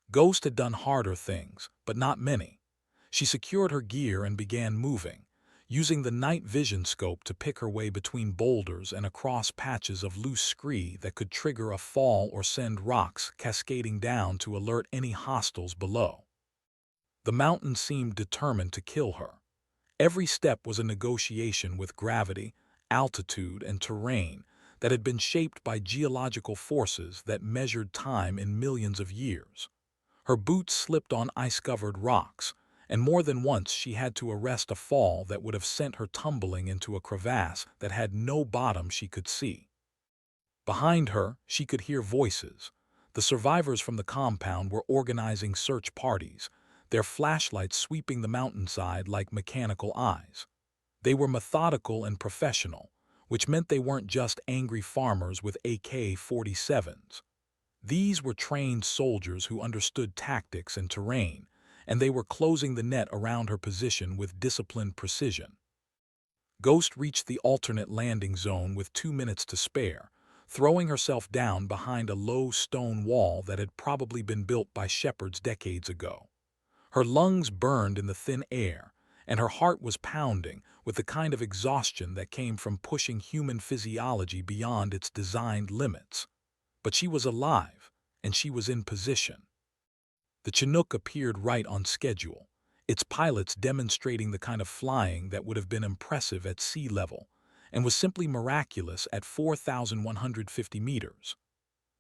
Ghost had done harder things, but not many. She secured her gear and began moving, using the night vision scope to pick her way between boulders and across patches of loose scree that could trigger a fall or send rocks cascading down to alert any hostiles below. The mountain seemed determined to kill her. Every step was a negotiation with gravity, altitude, and terrain that had been shaped by geological forces that measured time in millions of years. Her boots slipped on ice-covered rocks, and more than once she had to arrest a fall that would have sent her tumbling into a crevasse that had no bottom she could see. Behind her, she could hear voices. The survivors from the compound were organizing search parties, their flashlights sweeping the mountainside like mechanical eyes. They were methodical and professional, which meant they weren't just angry farmers with AK-47s. These were trained soldiers who understood tactics and terrain, and they were closing the net around her position with disciplined precision. Ghost reached the alternate landing zone with 2 minutes to spare, throwing herself down behind a low stone wall that had probably been built by shepherds decades ago. Her lungs burned in the thin air, and her heart was pounding with the kind of exhaustion that came from pushing human physiology beyond its designed limits. But she was alive, and she was in position. The Chinook appeared right on schedule, its pilots demonstrating the kind of flying that would have been impressive at sea level, and was simply miraculous at 4,150 meters.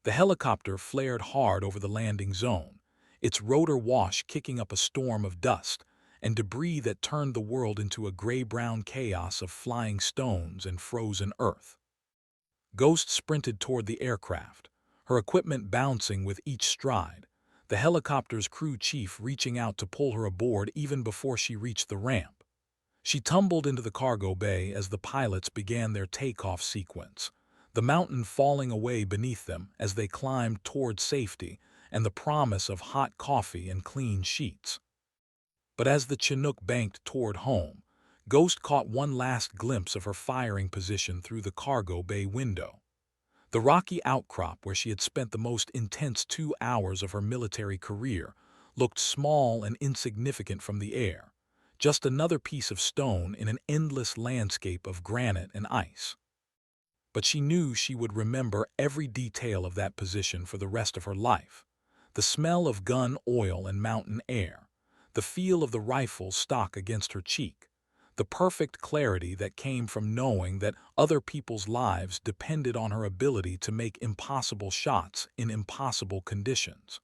The helicopter flared hard over the landing zone, its rotor wash kicking up a storm of dust and debris that turned the world into a gray-brown chaos of flying stones and frozen earth. Ghost sprinted toward the aircraft, her equipment bouncing with each stride, the helicopter's crew chief reaching out to pull her aboard even before she reached the ramp. She tumbled into the cargo bay as the pilots began their takeoff sequence, the mountain falling away beneath them as they climbed toward safety and the promise of hot coffee and clean sheets. But as the Chinook banked toward home, Ghost caught one last glimpse of her firing position through the cargo bay window. The rocky outcrop where she had spent the most intense 2 hours of her military career looked small and insignificant from the air, just another piece of stone in an endless landscape of granite and ice. But she knew she would remember every detail of that position for the rest of her life. The smell of gun oil and mountain air, the feel of the rifle stock against her cheek, the perfect clarity that came from knowing that other people's lives depended on her ability to make impossible shots in impossible conditions.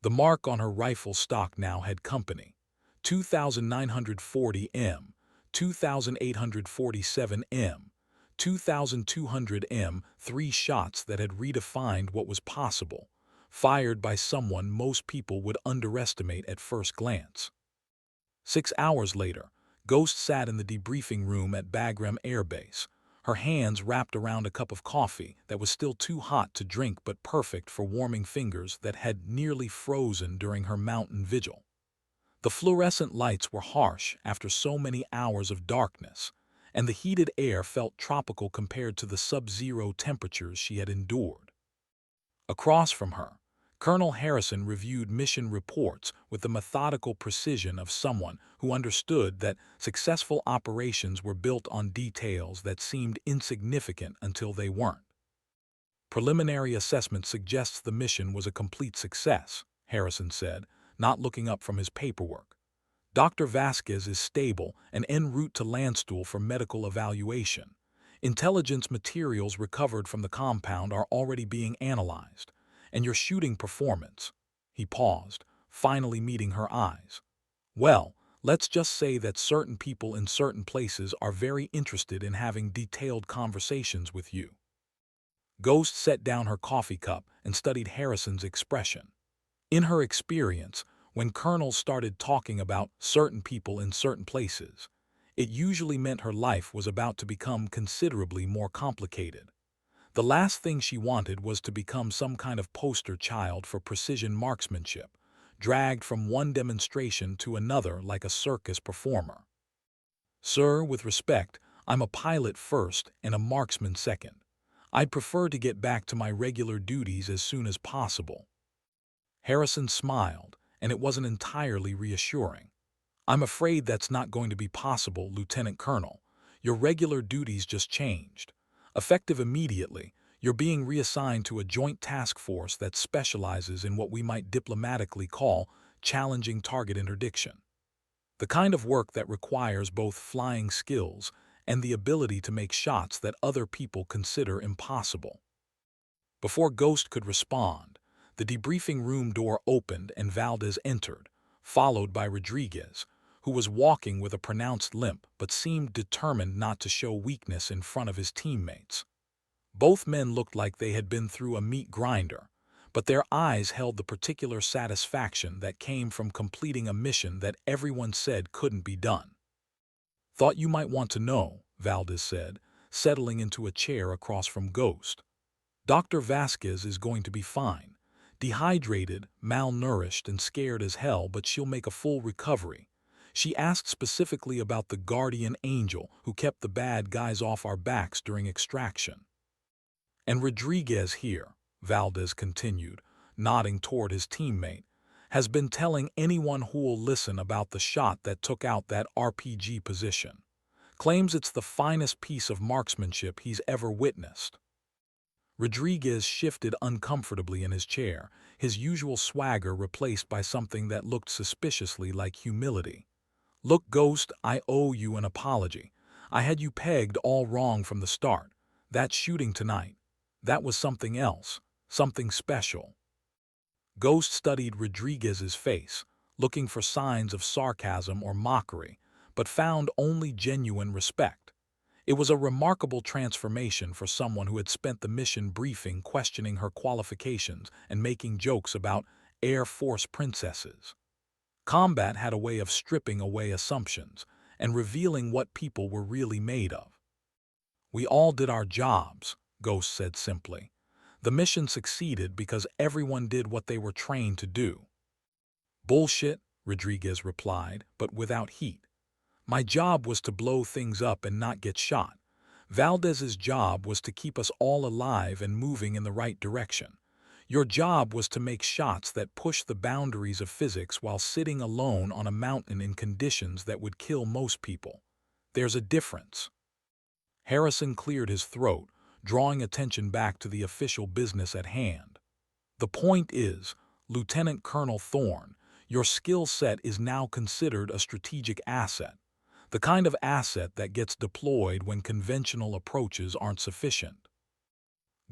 The mark on her rifle stock now had company: 2,940 M, 2,847 M, 2,200 M, 3 shots that had redefined what was possible, fired by someone most people would underestimate at first glance. 6 hours later, Ghost sat in the debriefing room at Bagram Air Base, her hands wrapped around a cup of coffee that was still too hot to drink but perfect for warming fingers that had nearly frozen during her mountain vigil. The fluorescent lights were harsh after so many hours of darkness, and the heated air felt tropical compared to the sub-zero temperatures she had endured. Across from her, Colonel Harrison reviewed mission reports with the methodical precision of someone who understood that successful operations were built on details that seemed insignificant until they weren't. Preliminary assessment suggests the mission was a complete success, Harrison said, not looking up from his paperwork. Dr. Vasquez is stable and en route to Landstuhl for medical evaluation. Intelligence materials recovered from the compound are already being analyzed. And your shooting performance. He paused, finally meeting her eyes. Well, let's just say that certain people in certain places are very interested in having detailed conversations with you. Ghost set down her coffee cup and studied Harrison's expression. In her experience, when colonels started talking about certain people in certain places, it usually meant her life was about to become considerably more complicated. The last thing she wanted was to become some kind of poster child for precision marksmanship, dragged from one demonstration to another like a circus performer. Sir, with respect, I'm a pilot first and a marksman second. I'd prefer to get back to my regular duties as soon as possible. Harrison smiled, and it wasn't entirely reassuring. I'm afraid that's not going to be possible, Lieutenant Colonel. Your regular duties just changed. Effective immediately, you're being reassigned to a joint task force that specializes in what we might diplomatically call challenging target interdiction. The kind of work that requires both flying skills and the ability to make shots that other people consider impossible. Before Ghost could respond, the debriefing room door opened and Valdez entered, followed by Rodriguez, who was walking with a pronounced limp but seemed determined not to show weakness in front of his teammates. Both men looked like they had been through a meat grinder, but their eyes held the particular satisfaction that came from completing a mission that everyone said couldn't be done. Thought you might want to know, Valdez said, settling into a chair across from Ghost. Dr. Vasquez is going to be fine. Dehydrated, malnourished, and scared as hell, but she'll make a full recovery. She asked specifically about the guardian angel who kept the bad guys off our backs during extraction. And Rodriguez here, Valdez continued, nodding toward his teammate, has been telling anyone who'll listen about the shot that took out that RPG position. Claims it's the finest piece of marksmanship he's ever witnessed. Rodriguez shifted uncomfortably in his chair, his usual swagger replaced by something that looked suspiciously like humility. Look, Ghost, I owe you an apology. I had you pegged all wrong from the start. That shooting tonight, that was something else, something special. Ghost studied Rodriguez's face, looking for signs of sarcasm or mockery, but found only genuine respect. It was a remarkable transformation for someone who had spent the mission briefing questioning her qualifications and making jokes about Air Force princesses. Combat had a way of stripping away assumptions and revealing what people were really made of. We all did our jobs, Ghost said simply. The mission succeeded because everyone did what they were trained to do. Bullshit, Rodriguez replied, but without heat. My job was to blow things up and not get shot. Valdez's job was to keep us all alive and moving in the right direction. Your job was to make shots that push the boundaries of physics while sitting alone on a mountain in conditions that would kill most people. There's a difference. Harrison cleared his throat, drawing attention back to the official business at hand. The point is, Lieutenant Colonel Thorne, your skill set is now considered a strategic asset. The kind of asset that gets deployed when conventional approaches aren't sufficient.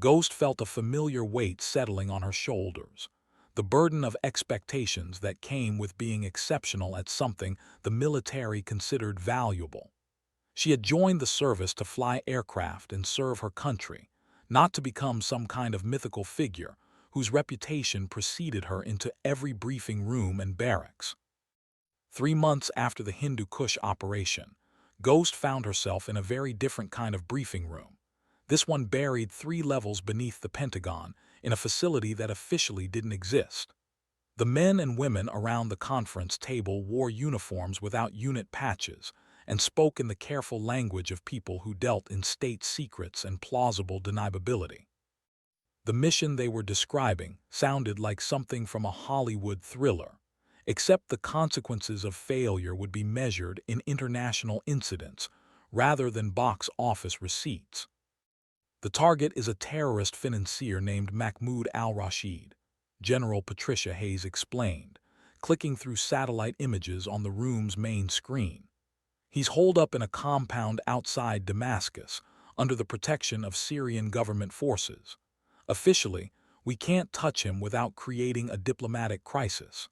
Ghost felt a familiar weight settling on her shoulders, the burden of expectations that came with being exceptional at something the military considered valuable. She had joined the service to fly aircraft and serve her country, not to become some kind of mythical figure whose reputation preceded her into every briefing room and barracks. 3 months after the Hindu Kush operation, Ghost found herself in a very different kind of briefing room. This one buried 3 levels beneath the Pentagon in a facility that officially didn't exist. The men and women around the conference table wore uniforms without unit patches and spoke in the careful language of people who dealt in state secrets and plausible deniability. The mission they were describing sounded like something from a Hollywood thriller, except the consequences of failure would be measured in international incidents rather than box office receipts. The target is a terrorist financier named Mahmoud al-Rashid, General Patricia Hayes explained, clicking through satellite images on the room's main screen. He's holed up in a compound outside Damascus under the protection of Syrian government forces. Officially, we can't touch him without creating a diplomatic crisis.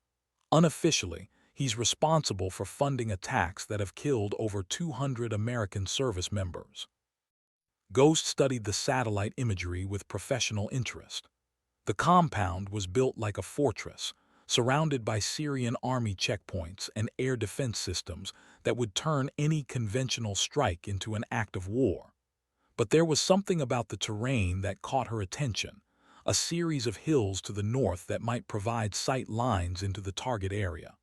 Unofficially, he's responsible for funding attacks that have killed over 200 American service members. Ghost studied the satellite imagery with professional interest. The compound was built like a fortress, surrounded by Syrian army checkpoints and air defense systems that would turn any conventional strike into an act of war. But there was something about the terrain that caught her attention, a series of hills to the north that might provide sight lines into the target area.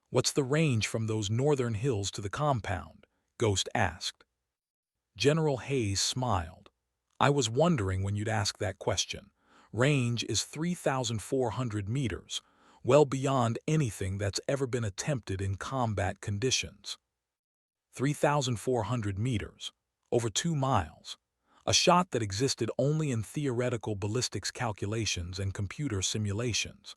"What's the range from those northern hills to the compound?" Ghost asked. General Hayes smiled. "I was wondering when you'd ask that question. Range is 3,400 meters, well beyond anything that's ever been attempted in combat conditions." 3,400 meters, over 2 miles, a shot that existed only in theoretical ballistics calculations and computer simulations,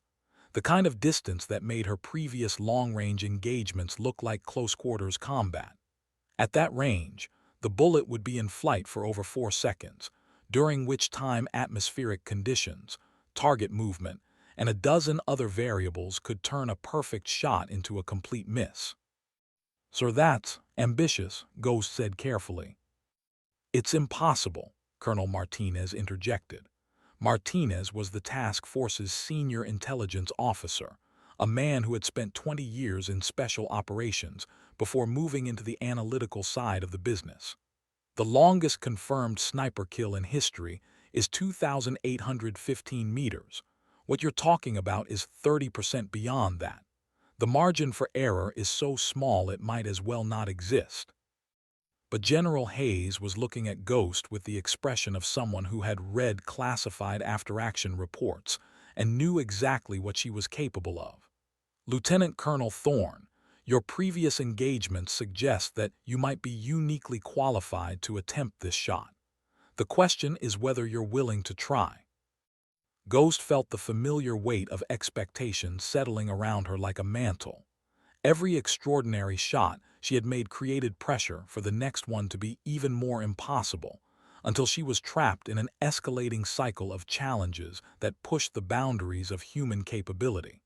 the kind of distance that made her previous long-range engagements look like close-quarters combat. At that range, the bullet would be in flight for over 4 seconds, during which time atmospheric conditions, target movement, and a dozen other variables could turn a perfect shot into a complete miss. "So that's ambitious," Ghost said carefully. "It's impossible," Colonel Martinez interjected. Martinez was the task force's senior intelligence officer, a man who had spent 20 years in special operations before moving into the analytical side of the business. "The longest confirmed sniper kill in history is 2,815 meters. What you're talking about is 30% beyond that. The margin for error is so small it might as well not exist." But General Hayes was looking at Ghost with the expression of someone who had read classified after-action reports and knew exactly what she was capable of. "Lieutenant Colonel Thorne, your previous engagements suggest that you might be uniquely qualified to attempt this shot. The question is whether you're willing to try." Ghost felt the familiar weight of expectation settling around her like a mantle. Every extraordinary shot she had made created pressure for the next one to be even more impossible, until she was trapped in an escalating cycle of challenges that pushed the boundaries of human capability.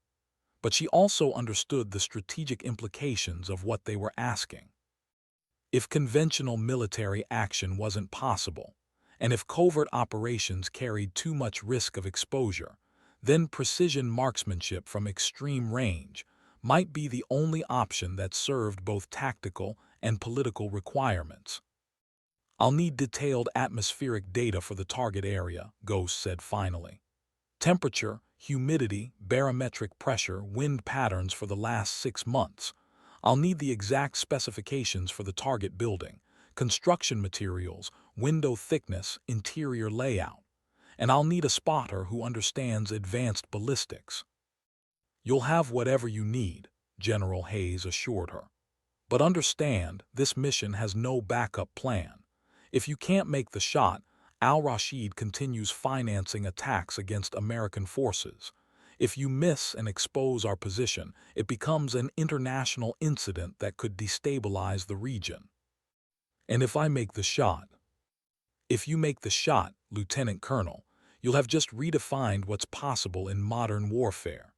But she also understood the strategic implications of what they were asking. If conventional military action wasn't possible, and if covert operations carried too much risk of exposure, then precision marksmanship from extreme range might be the only option that served both tactical and political requirements. "I'll need detailed atmospheric data for the target area," Ghost said finally. "Temperature, humidity, barometric pressure, wind patterns for the last 6 months. I'll need the exact specifications for the target building, construction materials, window thickness, interior layout. And I'll need a spotter who understands advanced ballistics." "You'll have whatever you need," General Hayes assured her. "But understand, this mission has no backup plan. If you can't make the shot, al-Rashid continues financing attacks against American forces. If you miss and expose our position, it becomes an international incident that could destabilize the region." "And if I make the shot?" "If you make the shot, Lieutenant Colonel, you'll have just redefined what's possible in modern warfare."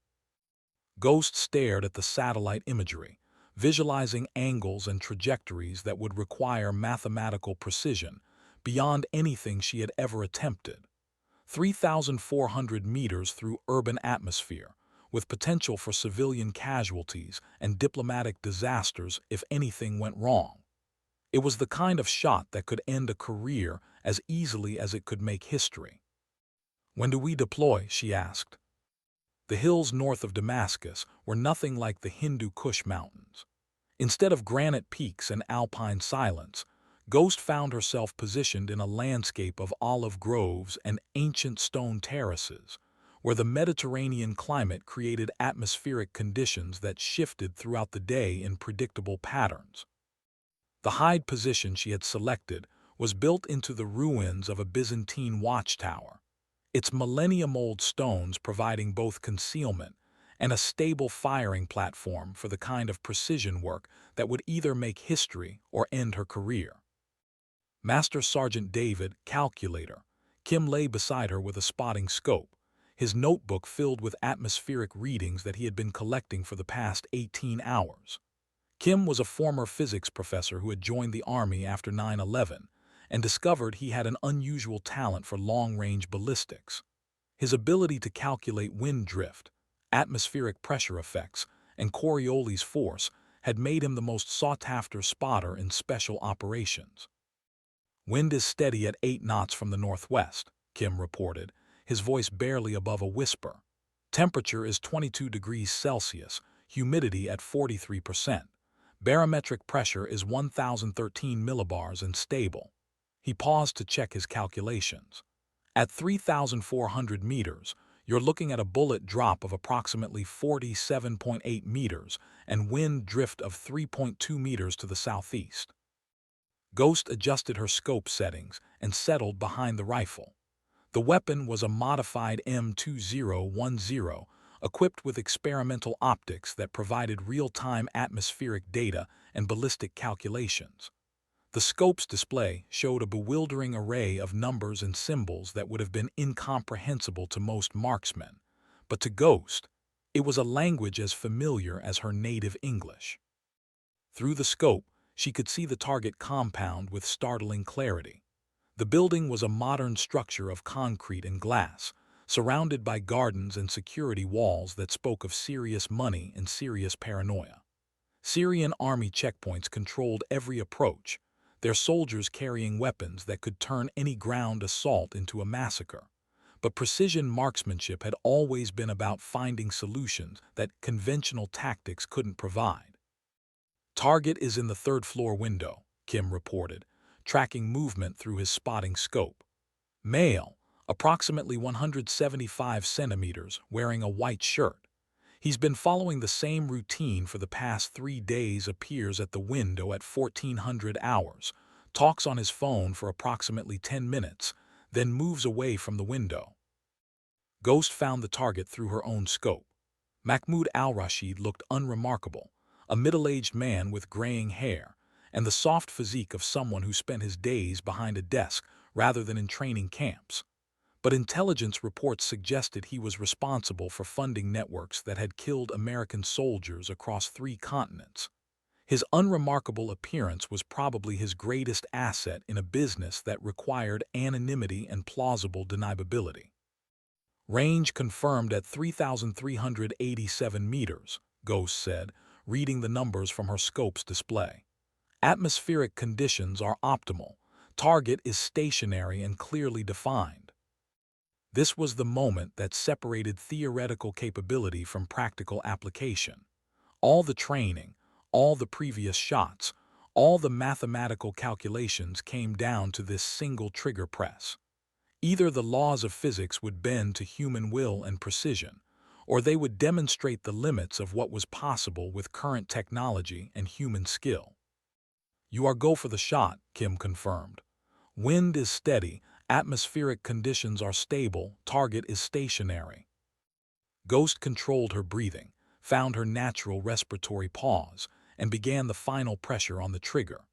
Ghost stared at the satellite imagery, visualizing angles and trajectories that would require mathematical precision beyond anything she had ever attempted. 3,400 meters through urban atmosphere, with potential for civilian casualties and diplomatic disasters if anything went wrong. It was the kind of shot that could end a career as easily as it could make history. "When do we deploy?" she asked. The hills north of Damascus were nothing like the Hindu Kush Mountains. Instead of granite peaks and alpine silence, Ghost found herself positioned in a landscape of olive groves and ancient stone terraces, where the Mediterranean climate created atmospheric conditions that shifted throughout the day in predictable patterns. The hide position she had selected was built into the ruins of a Byzantine watchtower, its millennium-old stones providing both concealment and a stable firing platform for the kind of precision work that would either make history or end her career. Master Sergeant David, calculator. Kim lay beside her with a spotting scope, his notebook filled with atmospheric readings that he had been collecting for the past 18 hours. Kim was a former physics professor who had joined the Army after 9/11 and discovered he had an unusual talent for long-range ballistics. His ability to calculate wind drift, atmospheric pressure effects, and Coriolis force had made him the most sought-after spotter in special operations. "Wind is steady at 8 knots from the northwest," Kim reported, his voice barely above a whisper. "Temperature is 22 degrees Celsius, humidity at 43%. Barometric pressure is 1,013 millibars and stable." He paused to check his calculations. "At 3,400 meters, you're looking at a bullet drop of approximately 47.8 meters and wind drift of 3.2 meters to the southeast." Ghost adjusted her scope settings and settled behind the rifle. The weapon was a modified M2010, equipped with experimental optics that provided real-time atmospheric data and ballistic calculations. The scope's display showed a bewildering array of numbers and symbols that would have been incomprehensible to most marksmen, but to Ghost, it was a language as familiar as her native English. Through the scope, she could see the target compound with startling clarity. The building was a modern structure of concrete and glass, surrounded by gardens and security walls that spoke of serious money and serious paranoia. Syrian army checkpoints controlled every approach, their soldiers carrying weapons that could turn any ground assault into a massacre. But precision marksmanship had always been about finding solutions that conventional tactics couldn't provide. "Target is in the third-floor window," Kim reported, tracking movement through his spotting scope. "Male, approximately 175 centimeters, wearing a white shirt. He's been following the same routine for the past 3 days, appears at the window at 1400 hours, talks on his phone for approximately 10 minutes, then moves away from the window." Ghost found the target through her own scope. Mahmoud al-Rashid looked unremarkable, a middle-aged man with graying hair, and the soft physique of someone who spent his days behind a desk rather than in training camps. But intelligence reports suggested he was responsible for funding networks that had killed American soldiers across 3 continents. His unremarkable appearance was probably his greatest asset in a business that required anonymity and plausible deniability. "Range confirmed at 3,387 meters, Ghost said, reading the numbers from her scope's display. "Atmospheric conditions are optimal. Target is stationary and clearly defined." This was the moment that separated theoretical capability from practical application. All the training, all the previous shots, all the mathematical calculations came down to this single trigger press. Either the laws of physics would bend to human will and precision, or they would demonstrate the limits of what was possible with current technology and human skill. "You are go for the shot," Kim confirmed. "Wind is steady, atmospheric conditions are stable, target is stationary." Ghost controlled her breathing, found her natural respiratory pause, and began the final pressure on the trigger.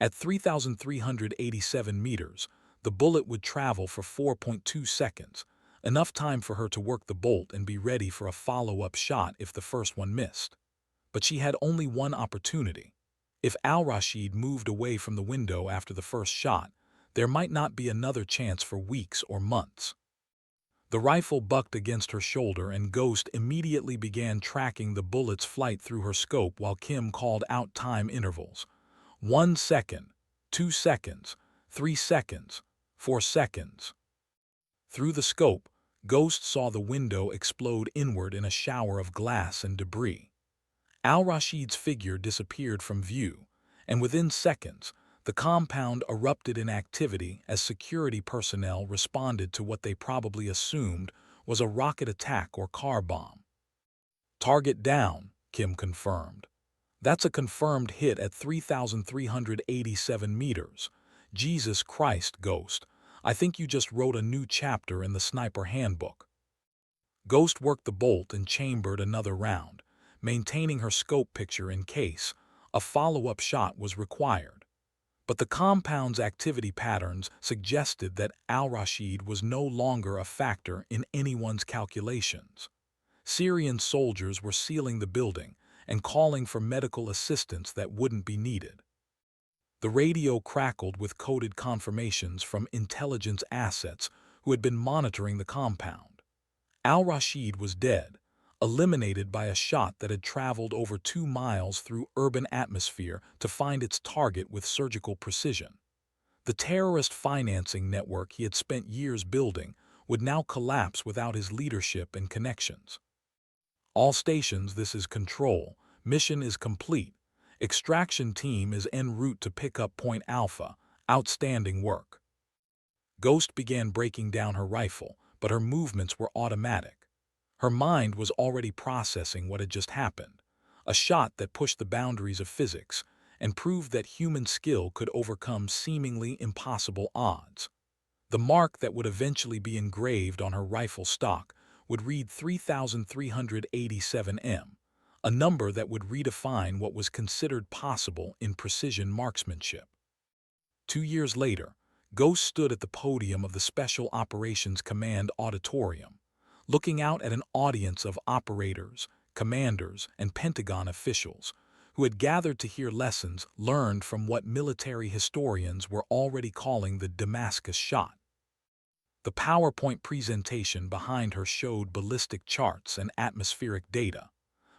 At 3,387 meters, the bullet would travel for 4.2 seconds, enough time for her to work the bolt and be ready for a follow-up shot if the first one missed. But she had only one opportunity. If al-Rashid moved away from the window after the first shot, there might not be another chance for weeks or months. The rifle bucked against her shoulder and Ghost immediately began tracking the bullet's flight through her scope while Kim called out time intervals. 1 second, 2 seconds, 3 seconds, 4 seconds. Through the scope, Ghost saw the window explode inward in a shower of glass and debris. Al-Rashid's figure disappeared from view, and within seconds, the compound erupted in activity as security personnel responded to what they probably assumed was a rocket attack or car bomb. "Target down," Kim confirmed. "That's a confirmed hit at 3,387 meters. Jesus Christ, Ghost. I think you just wrote a new chapter in the sniper handbook." Ghost worked the bolt and chambered another round, maintaining her scope picture in case a follow-up shot was required. But the compound's activity patterns suggested that Al-Rashid was no longer a factor in anyone's calculations. Syrian soldiers were sealing the building and calling for medical assistance that wouldn't be needed. The radio crackled with coded confirmations from intelligence assets who had been monitoring the compound. Al-Rashid was dead, eliminated by a shot that had traveled over 2 miles through urban atmosphere to find its target with surgical precision. The terrorist financing network he had spent years building would now collapse without his leadership and connections. "All stations, this is Control. Mission is complete. Extraction team is en route to pick up Point Alpha. Outstanding work." Ghost began breaking down her rifle, but her movements were automatic. Her mind was already processing what had just happened, a shot that pushed the boundaries of physics and proved that human skill could overcome seemingly impossible odds. The mark that would eventually be engraved on her rifle stock would read 3,387 M, a number that would redefine what was considered possible in precision marksmanship. 2 years later, Ghost stood at the podium of the Special Operations Command Auditorium, looking out at an audience of operators, commanders, and Pentagon officials who had gathered to hear lessons learned from what military historians were already calling the Damascus shot. The PowerPoint presentation behind her showed ballistic charts and atmospheric data,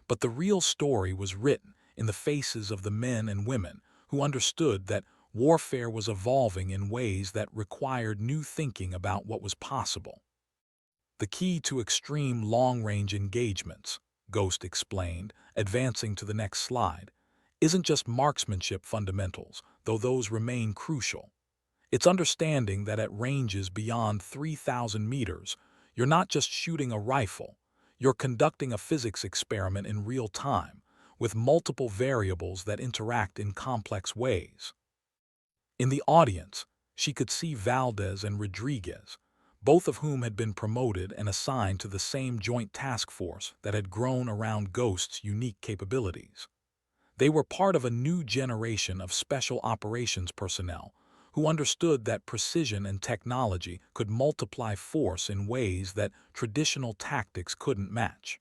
but the real story was written in the faces of the men and women who understood that warfare was evolving in ways that required new thinking about what was possible. "The key to extreme long-range engagements," Ghost explained, advancing to the next slide, "isn't just marksmanship fundamentals, though those remain crucial. It's understanding that at ranges beyond 3,000 meters, you're not just shooting a rifle, you're conducting a physics experiment in real time, with multiple variables that interact in complex ways." In the audience, she could see Valdez and Rodriguez, both of whom had been promoted and assigned to the same joint task force that had grown around Ghost's unique capabilities. They were part of a new generation of special operations personnel who understood that precision and technology could multiply force in ways that traditional tactics couldn't match.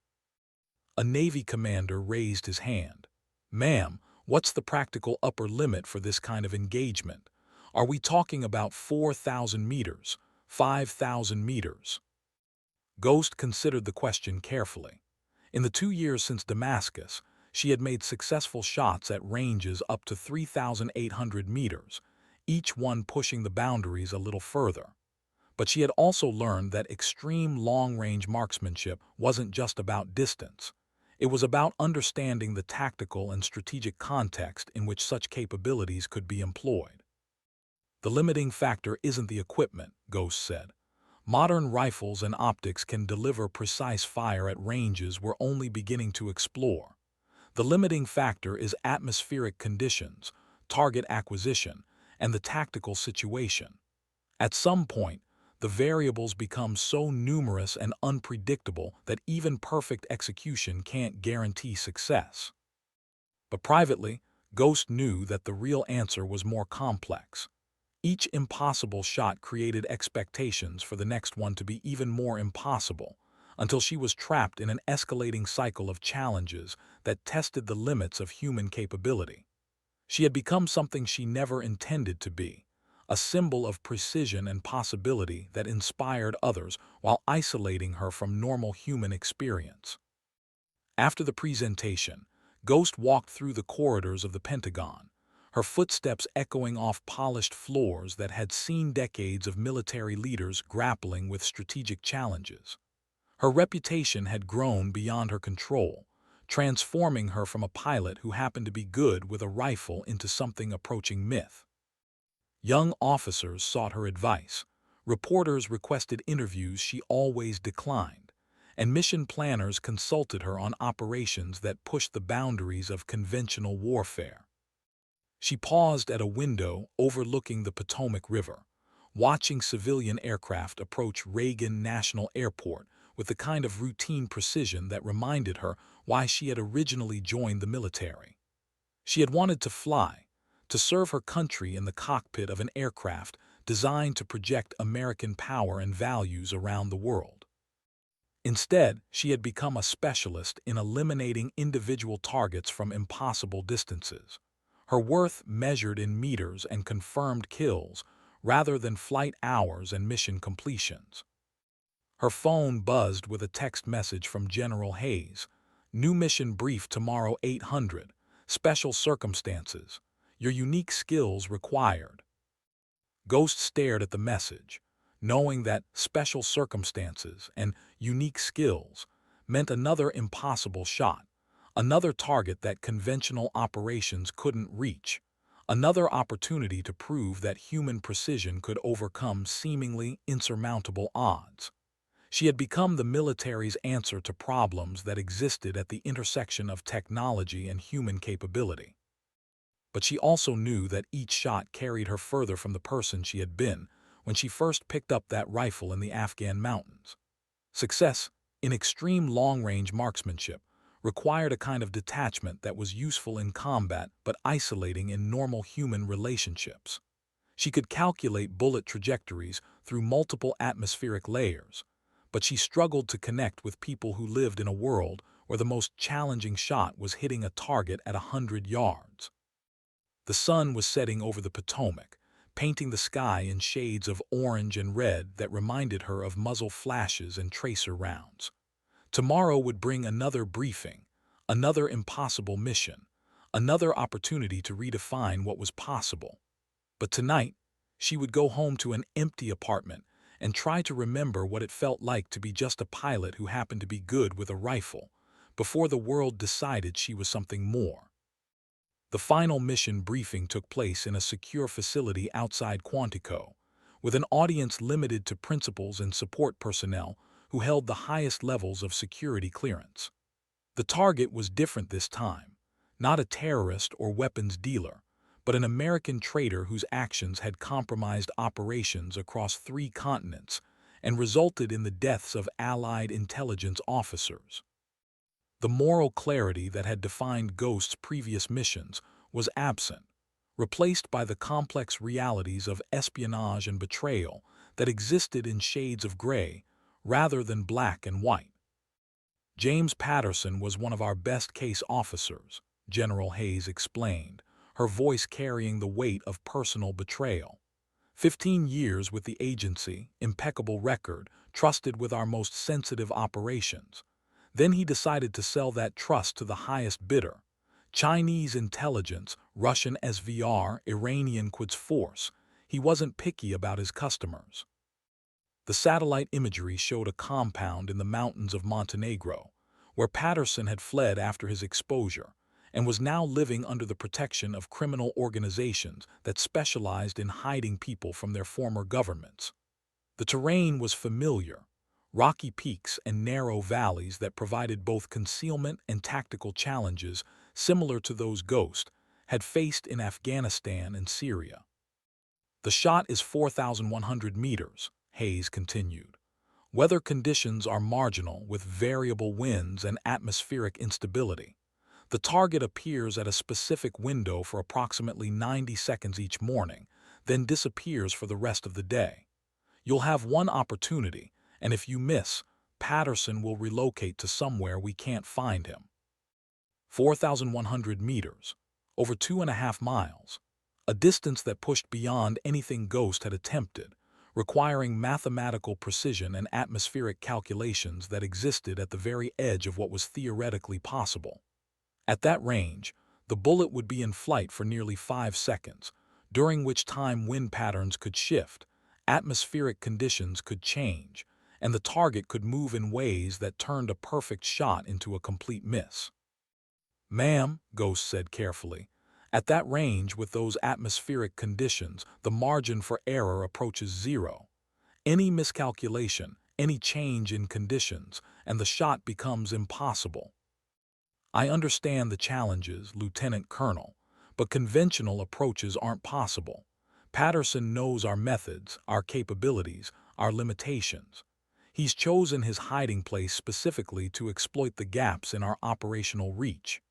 A Navy commander raised his hand. "Ma'am, what's the practical upper limit for this kind of engagement? Are we talking about 4,000 meters, 5,000 meters?" Ghost considered the question carefully. In the 2 years since Damascus, she had made successful shots at ranges up to 3,800 meters, each one pushing the boundaries a little further. But she had also learned that extreme long-range marksmanship wasn't just about distance. It was about understanding the tactical and strategic context in which such capabilities could be employed. "The limiting factor isn't the equipment," Ghost said. "Modern rifles and optics can deliver precise fire at ranges we're only beginning to explore. The limiting factor is atmospheric conditions, target acquisition, and the tactical situation. At some point, the variables become so numerous and unpredictable that even perfect execution can't guarantee success." But privately, Ghost knew that the real answer was more complex. Each impossible shot created expectations for the next one to be even more impossible, until she was trapped in an escalating cycle of challenges that tested the limits of human capability. She had become something she never intended to be, a symbol of precision and possibility that inspired others while isolating her from normal human experience. After the presentation, Ghost walked through the corridors of the Pentagon, her footsteps echoing off polished floors that had seen decades of military leaders grappling with strategic challenges. Her reputation had grown beyond her control, transforming her from a pilot who happened to be good with a rifle into something approaching myth. Young officers sought her advice, reporters requested interviews she always declined, and mission planners consulted her on operations that pushed the boundaries of conventional warfare. She paused at a window overlooking the Potomac River, watching civilian aircraft approach Reagan National Airport with the kind of routine precision that reminded her why she had originally joined the military. She had wanted to fly, to serve her country in the cockpit of an aircraft designed to project American power and values around the world. Instead, she had become a specialist in eliminating individual targets from impossible distances, her worth measured in meters and confirmed kills rather than flight hours and mission completions. Her phone buzzed with a text message from General Hayes. "New mission brief tomorrow 800. Special circumstances. Your unique skills required." Ghost stared at the message, knowing that special circumstances and unique skills meant another impossible shot, another target that conventional operations couldn't reach, another opportunity to prove that human precision could overcome seemingly insurmountable odds. She had become the military's answer to problems that existed at the intersection of technology and human capability. But she also knew that each shot carried her further from the person she had been when she first picked up that rifle in the Afghan mountains. Success in extreme long-range marksmanship required a kind of detachment that was useful in combat but isolating in normal human relationships. She could calculate bullet trajectories through multiple atmospheric layers, but she struggled to connect with people who lived in a world where the most challenging shot was hitting a target at 100 yards. The sun was setting over the Potomac, painting the sky in shades of orange and red that reminded her of muzzle flashes and tracer rounds. Tomorrow would bring another briefing, another impossible mission, another opportunity to redefine what was possible. But tonight, she would go home to an empty apartment and try to remember what it felt like to be just a pilot who happened to be good with a rifle, before the world decided she was something more. The final mission briefing took place in a secure facility outside Quantico, with an audience limited to principals and support personnel who held the highest levels of security clearance. The target was different this time, not a terrorist or weapons dealer, but an American traitor whose actions had compromised operations across 3 continents and resulted in the deaths of Allied intelligence officers. The moral clarity that had defined Ghost's previous missions was absent, replaced by the complex realities of espionage and betrayal that existed in shades of gray rather than black and white. "James Patterson was one of our best case officers," General Hayes explained, her voice carrying the weight of personal betrayal. 15 years with the agency, impeccable record, trusted with our most sensitive operations. Then he decided to sell that trust to the highest bidder. Chinese intelligence, Russian SVR, Iranian Quds Force. He wasn't picky about his customers. The satellite imagery showed a compound in the mountains of Montenegro, where Patterson had fled after his exposure and was now living under the protection of criminal organizations that specialized in hiding people from their former governments. The terrain was familiar, rocky peaks and narrow valleys that provided both concealment and tactical challenges similar to those Ghost had faced in Afghanistan and Syria. "The shot is 4,100 meters, Hayes continued. "Weather conditions are marginal with variable winds and atmospheric instability. The target appears at a specific window for approximately 90 seconds each morning, then disappears for the rest of the day. You'll have one opportunity, and if you miss, Patterson will relocate to somewhere we can't find him." 4,100 meters, over 2.5 miles. a distance that pushed beyond anything Ghost had attempted, requiring mathematical precision and atmospheric calculations that existed at the very edge of what was theoretically possible. At that range, the bullet would be in flight for nearly 5 seconds, during which time wind patterns could shift, atmospheric conditions could change, and the target could move in ways that turned a perfect shot into a complete miss. "Ma'am," Ghost said carefully, "at that range with those atmospheric conditions, the margin for error approaches zero. Any miscalculation, any change in conditions, and the shot becomes impossible. I understand the challenges, Lieutenant Colonel, but conventional approaches aren't possible. Patterson knows our methods, our capabilities, our limitations. He's chosen his hiding place specifically to exploit the gaps in our operational reach.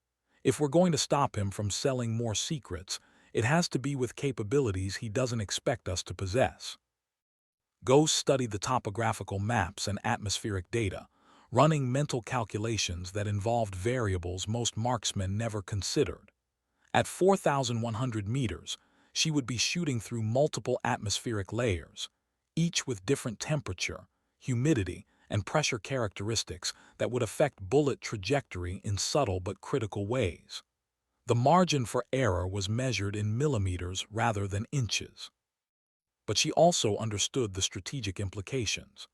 If we're going to stop him from selling more secrets, it has to be with capabilities he doesn't expect us to possess." Ghost studied the topographical maps and atmospheric data, running mental calculations that involved variables most marksmen never considered. At 4,100 meters, she would be shooting through multiple atmospheric layers, each with different temperature, humidity, and pressure characteristics that would affect bullet trajectory in subtle but critical ways. The margin for error was measured in millimeters rather than inches. But she also understood the strategic implications.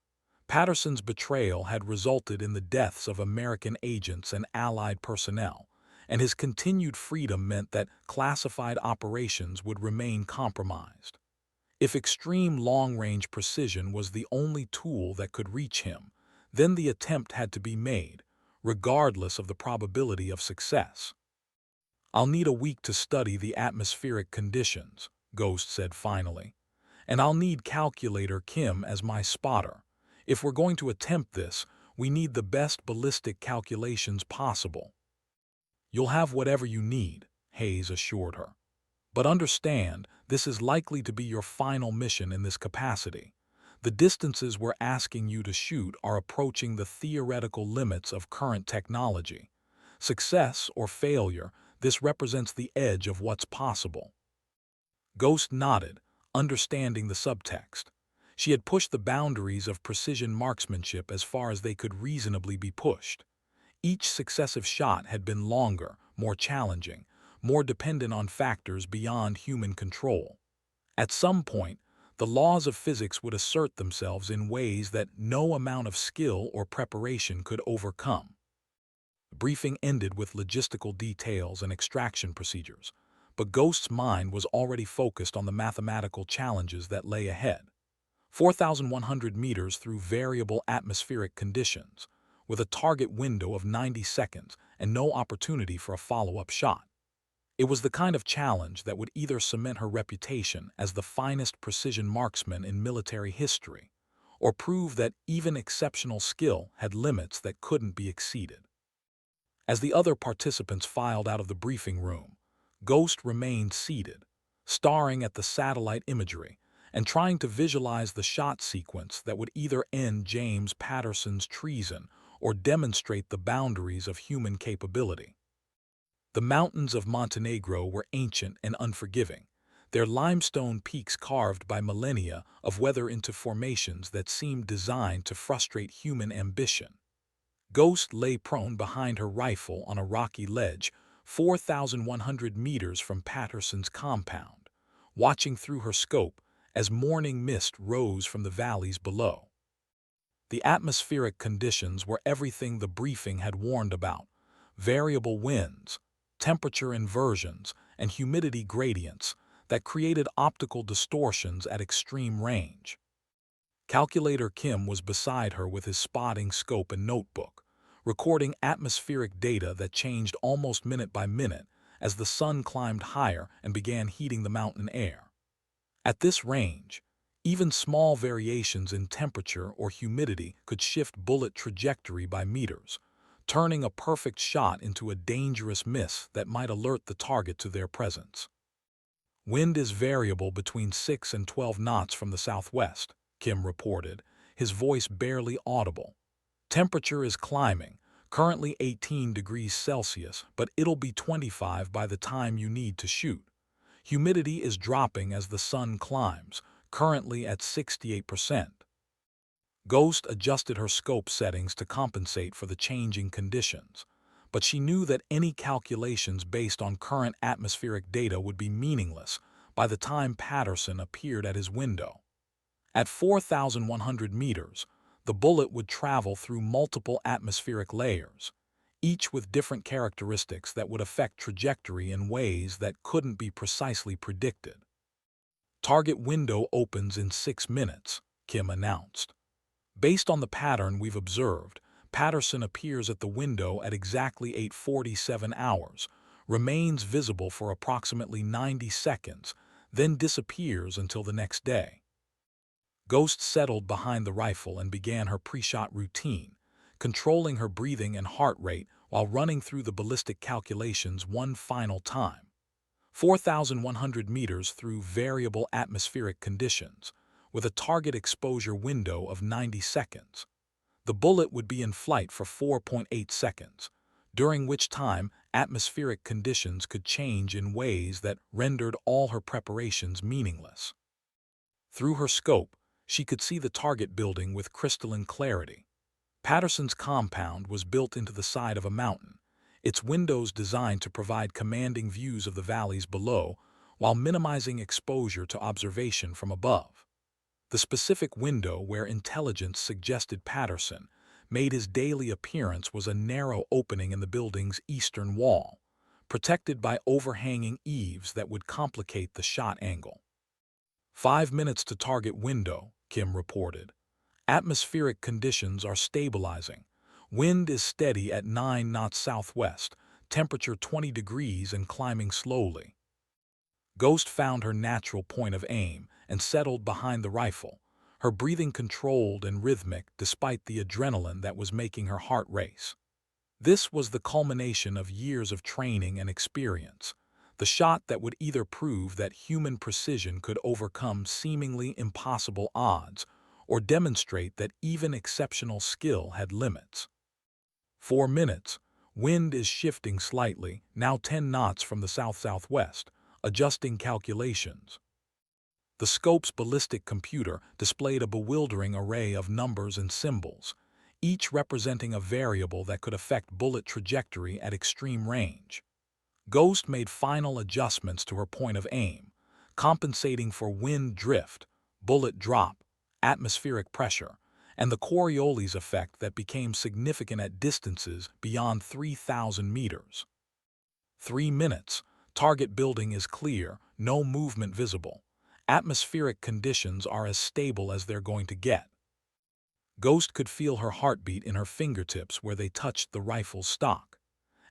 Patterson's betrayal had resulted in the deaths of American agents and Allied personnel, and his continued freedom meant that classified operations would remain compromised. If extreme long-range precision was the only tool that could reach him, then the attempt had to be made, regardless of the probability of success. "I'll need a week to study the atmospheric conditions," Ghost said finally, "and I'll need Calculator Kim as my spotter. If we're going to attempt this, we need the best ballistic calculations possible." "You'll have whatever you need," Hayes assured her. "But understand, this is likely to be your final mission in this capacity. The distances we're asking you to shoot are approaching the theoretical limits of current technology. Success or failure, this represents the edge of what's possible." Ghost nodded, understanding the subtext. She had pushed the boundaries of precision marksmanship as far as they could reasonably be pushed. Each successive shot had been longer, more challenging, more dependent on factors beyond human control. At some point, the laws of physics would assert themselves in ways that no amount of skill or preparation could overcome. The briefing ended with logistical details and extraction procedures, but Ghost's mind was already focused on the mathematical challenges that lay ahead. 4,100 meters through variable atmospheric conditions, with a target window of 90 seconds and no opportunity for a follow-up shot. It was the kind of challenge that would either cement her reputation as the finest precision marksman in military history, or prove that even exceptional skill had limits that couldn't be exceeded. As the other participants filed out of the briefing room, Ghost remained seated, staring at the satellite imagery and trying to visualize the shot sequence that would either end James Patterson's treason or demonstrate the boundaries of human capability. The mountains of Montenegro were ancient and unforgiving, their limestone peaks carved by millennia of weather into formations that seemed designed to frustrate human ambition. Ghost lay prone behind her rifle on a rocky ledge 4,100 meters from Patterson's compound, watching through her scope as morning mist rose from the valleys below. The atmospheric conditions were everything the briefing had warned about: variable winds, temperature inversions, and humidity gradients that created optical distortions at extreme range. Calculator Kim was beside her with his spotting scope and notebook, recording atmospheric data that changed almost minute by minute as the sun climbed higher and began heating the mountain air. At this range, even small variations in temperature or humidity could shift bullet trajectory by meters, turning a perfect shot into a dangerous miss that might alert the target to their presence. "Wind is variable between 6 and 12 knots from the southwest," Kim reported, his voice barely audible. "Temperature is climbing, currently 18 degrees Celsius, but it'll be 25 by the time you need to shoot. Humidity is dropping as the sun climbs, currently at 68%. Ghost adjusted her scope settings to compensate for the changing conditions, but she knew that any calculations based on current atmospheric data would be meaningless by the time Patterson appeared at his window. At 4,100 meters, the bullet would travel through multiple atmospheric layers, each with different characteristics that would affect trajectory in ways that couldn't be precisely predicted. Target window opens in 6 minutes, Kim announced. Based on the pattern we've observed, Patterson appears at the window at exactly 8:47 hours, remains visible for approximately 90 seconds, then disappears until the next day. Ghost settled behind the rifle and began her pre-shot routine, controlling her breathing and heart rate while running through the ballistic calculations one final time. 4,100 meters through variable atmospheric conditions, with a target exposure window of 90 seconds. The bullet would be in flight for 4.8 seconds, during which time atmospheric conditions could change in ways that rendered all her preparations meaningless. Through her scope, she could see the target building with crystalline clarity. Patterson's compound was built into the side of a mountain, its windows designed to provide commanding views of the valleys below while minimizing exposure to observation from above. The specific window where intelligence suggested Patterson made his daily appearance was a narrow opening in the building's eastern wall, protected by overhanging eaves that would complicate the shot angle. 5 minutes to target window, Kim reported. Atmospheric conditions are stabilizing. Wind is steady at 9 knots southwest, temperature 20 degrees and climbing slowly. Ghost found her natural point of aim and settled behind the rifle, her breathing controlled and rhythmic despite the adrenaline that was making her heart race. This was the culmination of years of training and experience, the shot that would either prove that human precision could overcome seemingly impossible odds or demonstrate that even exceptional skill had limits. 4 minutes. Wind is shifting slightly, now 10 knots from the south-southwest, adjusting calculations. The scope's ballistic computer displayed a bewildering array of numbers and symbols, each representing a variable that could affect bullet trajectory at extreme range. Ghost made final adjustments to her point of aim, compensating for wind drift, bullet drop, atmospheric pressure, and the Coriolis effect that became significant at distances beyond 3,000 meters. 3 minutes. Target building is clear, no movement visible. Atmospheric conditions are as stable as they're going to get. Ghost could feel her heartbeat in her fingertips where they touched the rifle's stock.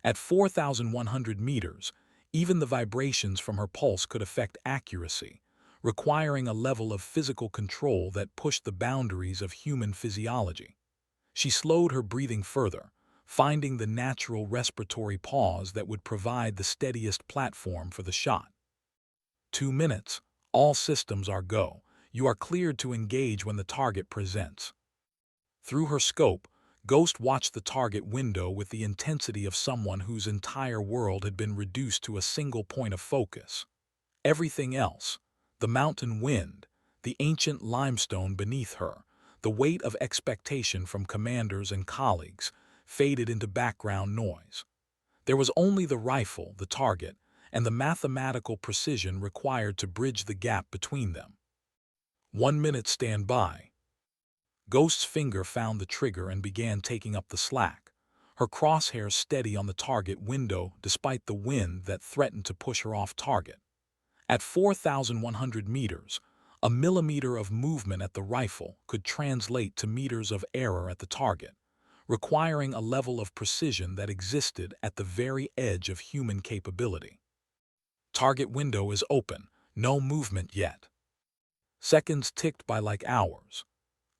At 4,100 meters, even the vibrations from her pulse could affect accuracy, requiring a level of physical control that pushed the boundaries of human physiology. She slowed her breathing further, finding the natural respiratory pause that would provide the steadiest platform for the shot. 2 minutes. All systems are go. You are cleared to engage when the target presents. Through her scope, Ghost watched the target window with the intensity of someone whose entire world had been reduced to a single point of focus. Everything else, the mountain wind, the ancient limestone beneath her, the weight of expectation from commanders and colleagues, faded into background noise. There was only the rifle, the target, and the mathematical precision required to bridge the gap between them. 1 minute standby. Ghost's finger found the trigger and began taking up the slack, her crosshairs steady on the target window despite the wind that threatened to push her off target. At 4,100 meters, a millimeter of movement at the rifle could translate to meters of error at the target, requiring a level of precision that existed at the very edge of human capability. Target window is open, no movement yet. Seconds ticked by like hours.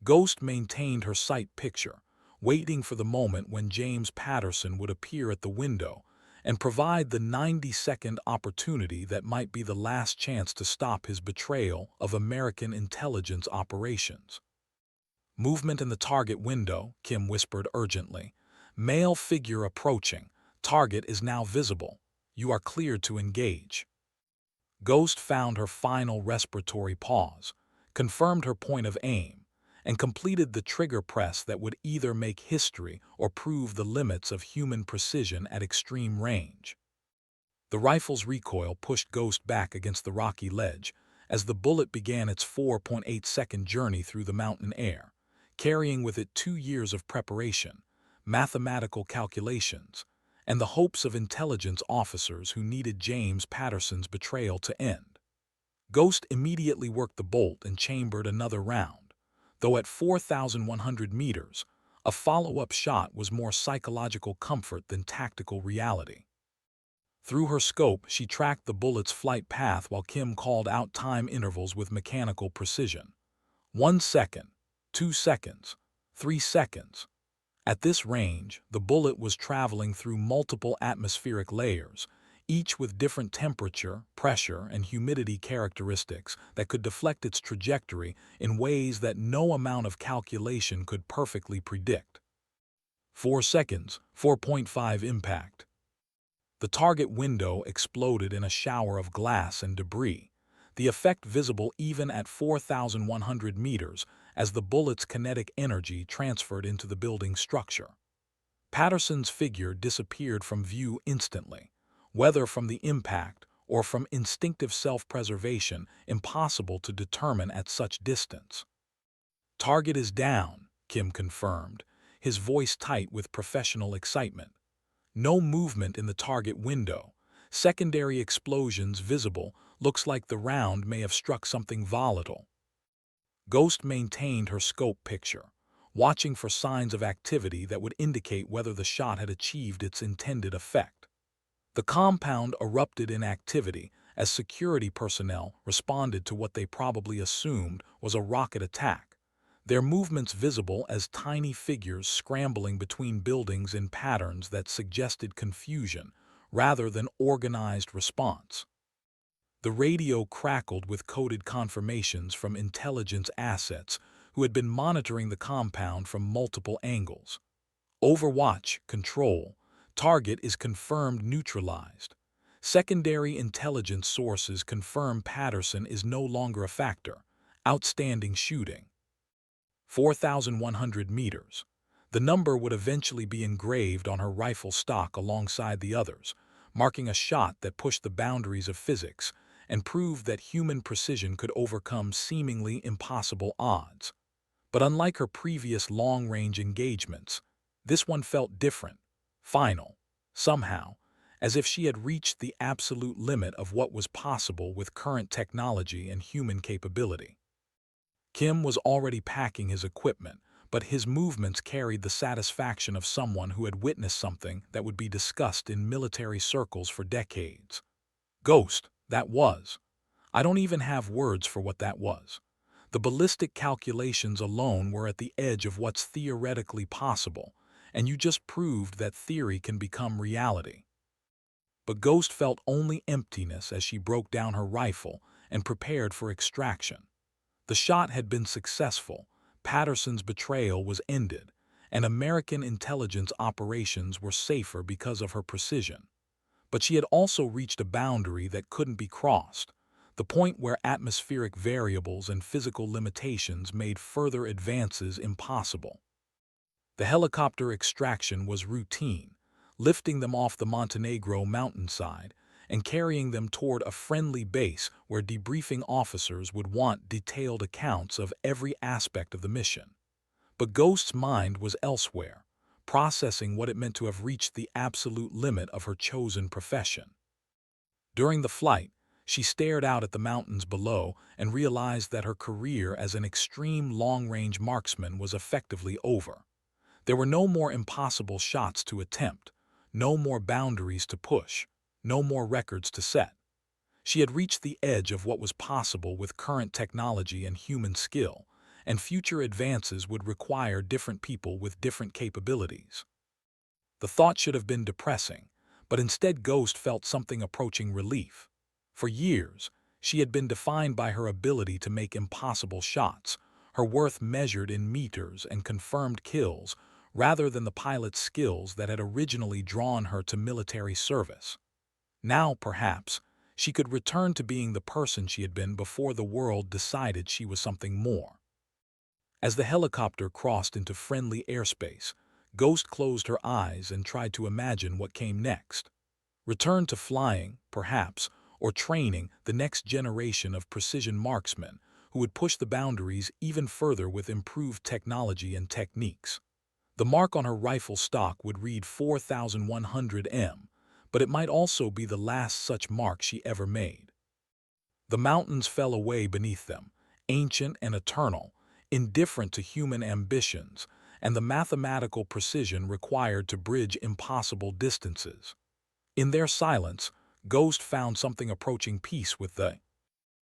Ghost maintained her sight picture, waiting for the moment when James Patterson would appear at the window and provide the 90-second opportunity that might be the last chance to stop his betrayal of American intelligence operations. Movement in the target window, Kim whispered urgently. Male figure approaching. Target is now visible. You are cleared to engage. Ghost found her final respiratory pause, confirmed her point of aim, and completed the trigger press that would either make history or prove the limits of human precision at extreme range. The rifle's recoil pushed Ghost back against the rocky ledge as the bullet began its 4.8-second journey through the mountain air, carrying with it 2 years of preparation, mathematical calculations, and the hopes of intelligence officers who needed James Patterson's betrayal to end. Ghost immediately worked the bolt and chambered another round, though at 4,100 meters, a follow-up shot was more psychological comfort than tactical reality. Through her scope, she tracked the bullet's flight path while Kim called out time intervals with mechanical precision. 1 second, 2 seconds, 3 seconds. At this range, the bullet was traveling through multiple atmospheric layers, each with different temperature, pressure, and humidity characteristics that could deflect its trajectory in ways that no amount of calculation could perfectly predict. 4 seconds, 4.5 impact. The target window exploded in a shower of glass and debris, the effect visible even at 4,100 meters as the bullet's kinetic energy transferred into the building's structure. Patterson's figure disappeared from view instantly, whether from the impact or from instinctive self-preservation impossible to determine at such distance. "Target is down," Kim confirmed, his voice tight with professional excitement. No movement in the target window. Secondary explosions visible. Looks like the round may have struck something volatile. Ghost maintained her scope picture, watching for signs of activity that would indicate whether the shot had achieved its intended effect. The compound erupted in activity as security personnel responded to what they probably assumed was a rocket attack, their movements visible as tiny figures scrambling between buildings in patterns that suggested confusion rather than organized response. The radio crackled with coded confirmations from intelligence assets who had been monitoring the compound from multiple angles. Overwatch, control, target is confirmed neutralized. Secondary intelligence sources confirm Patterson is no longer a factor. Outstanding shooting. 4,100 meters. The number would eventually be engraved on her rifle stock alongside the others, marking a shot that pushed the boundaries of physics and proved that human precision could overcome seemingly impossible odds. But unlike her previous long-range engagements, this one felt different, final, somehow, as if she had reached the absolute limit of what was possible with current technology and human capability. Kim was already packing his equipment, but his movements carried the satisfaction of someone who had witnessed something that would be discussed in military circles for decades. Ghost, that was. I don't even have words for what that was. The ballistic calculations alone were at the edge of what's theoretically possible, and you just proved that theory can become reality. But Ghost felt only emptiness as she broke down her rifle and prepared for extraction. The shot had been successful, Patterson's betrayal was ended, and American intelligence operations were safer because of her precision. But she had also reached a boundary that couldn't be crossed, the point where atmospheric variables and physical limitations made further advances impossible. The helicopter extraction was routine, lifting them off the Montenegro mountainside and carrying them toward a friendly base where debriefing officers would want detailed accounts of every aspect of the mission. But Ghost's mind was elsewhere, processing what it meant to have reached the absolute limit of her chosen profession. During the flight, she stared out at the mountains below and realized that her career as an extreme long-range marksman was effectively over. There were no more impossible shots to attempt, no more boundaries to push, no more records to set. She had reached the edge of what was possible with current technology and human skill, and future advances would require different people with different capabilities. The thought should have been depressing, but instead Ghost felt something approaching relief. For years, she had been defined by her ability to make impossible shots, her worth measured in meters and confirmed kills, rather than the pilot's skills that had originally drawn her to military service. Now, perhaps, she could return to being the person she had been before the world decided she was something more. As the helicopter crossed into friendly airspace, Ghost closed her eyes and tried to imagine what came next. Return to flying, perhaps, or training the next generation of precision marksmen who would push the boundaries even further with improved technology and techniques. The mark on her rifle stock would read 4100M, but it might also be the last such mark she ever made. The mountains fell away beneath them, ancient and eternal, indifferent to human ambitions and the mathematical precision required to bridge impossible distances. In their silence, Ghost found something approaching peace with the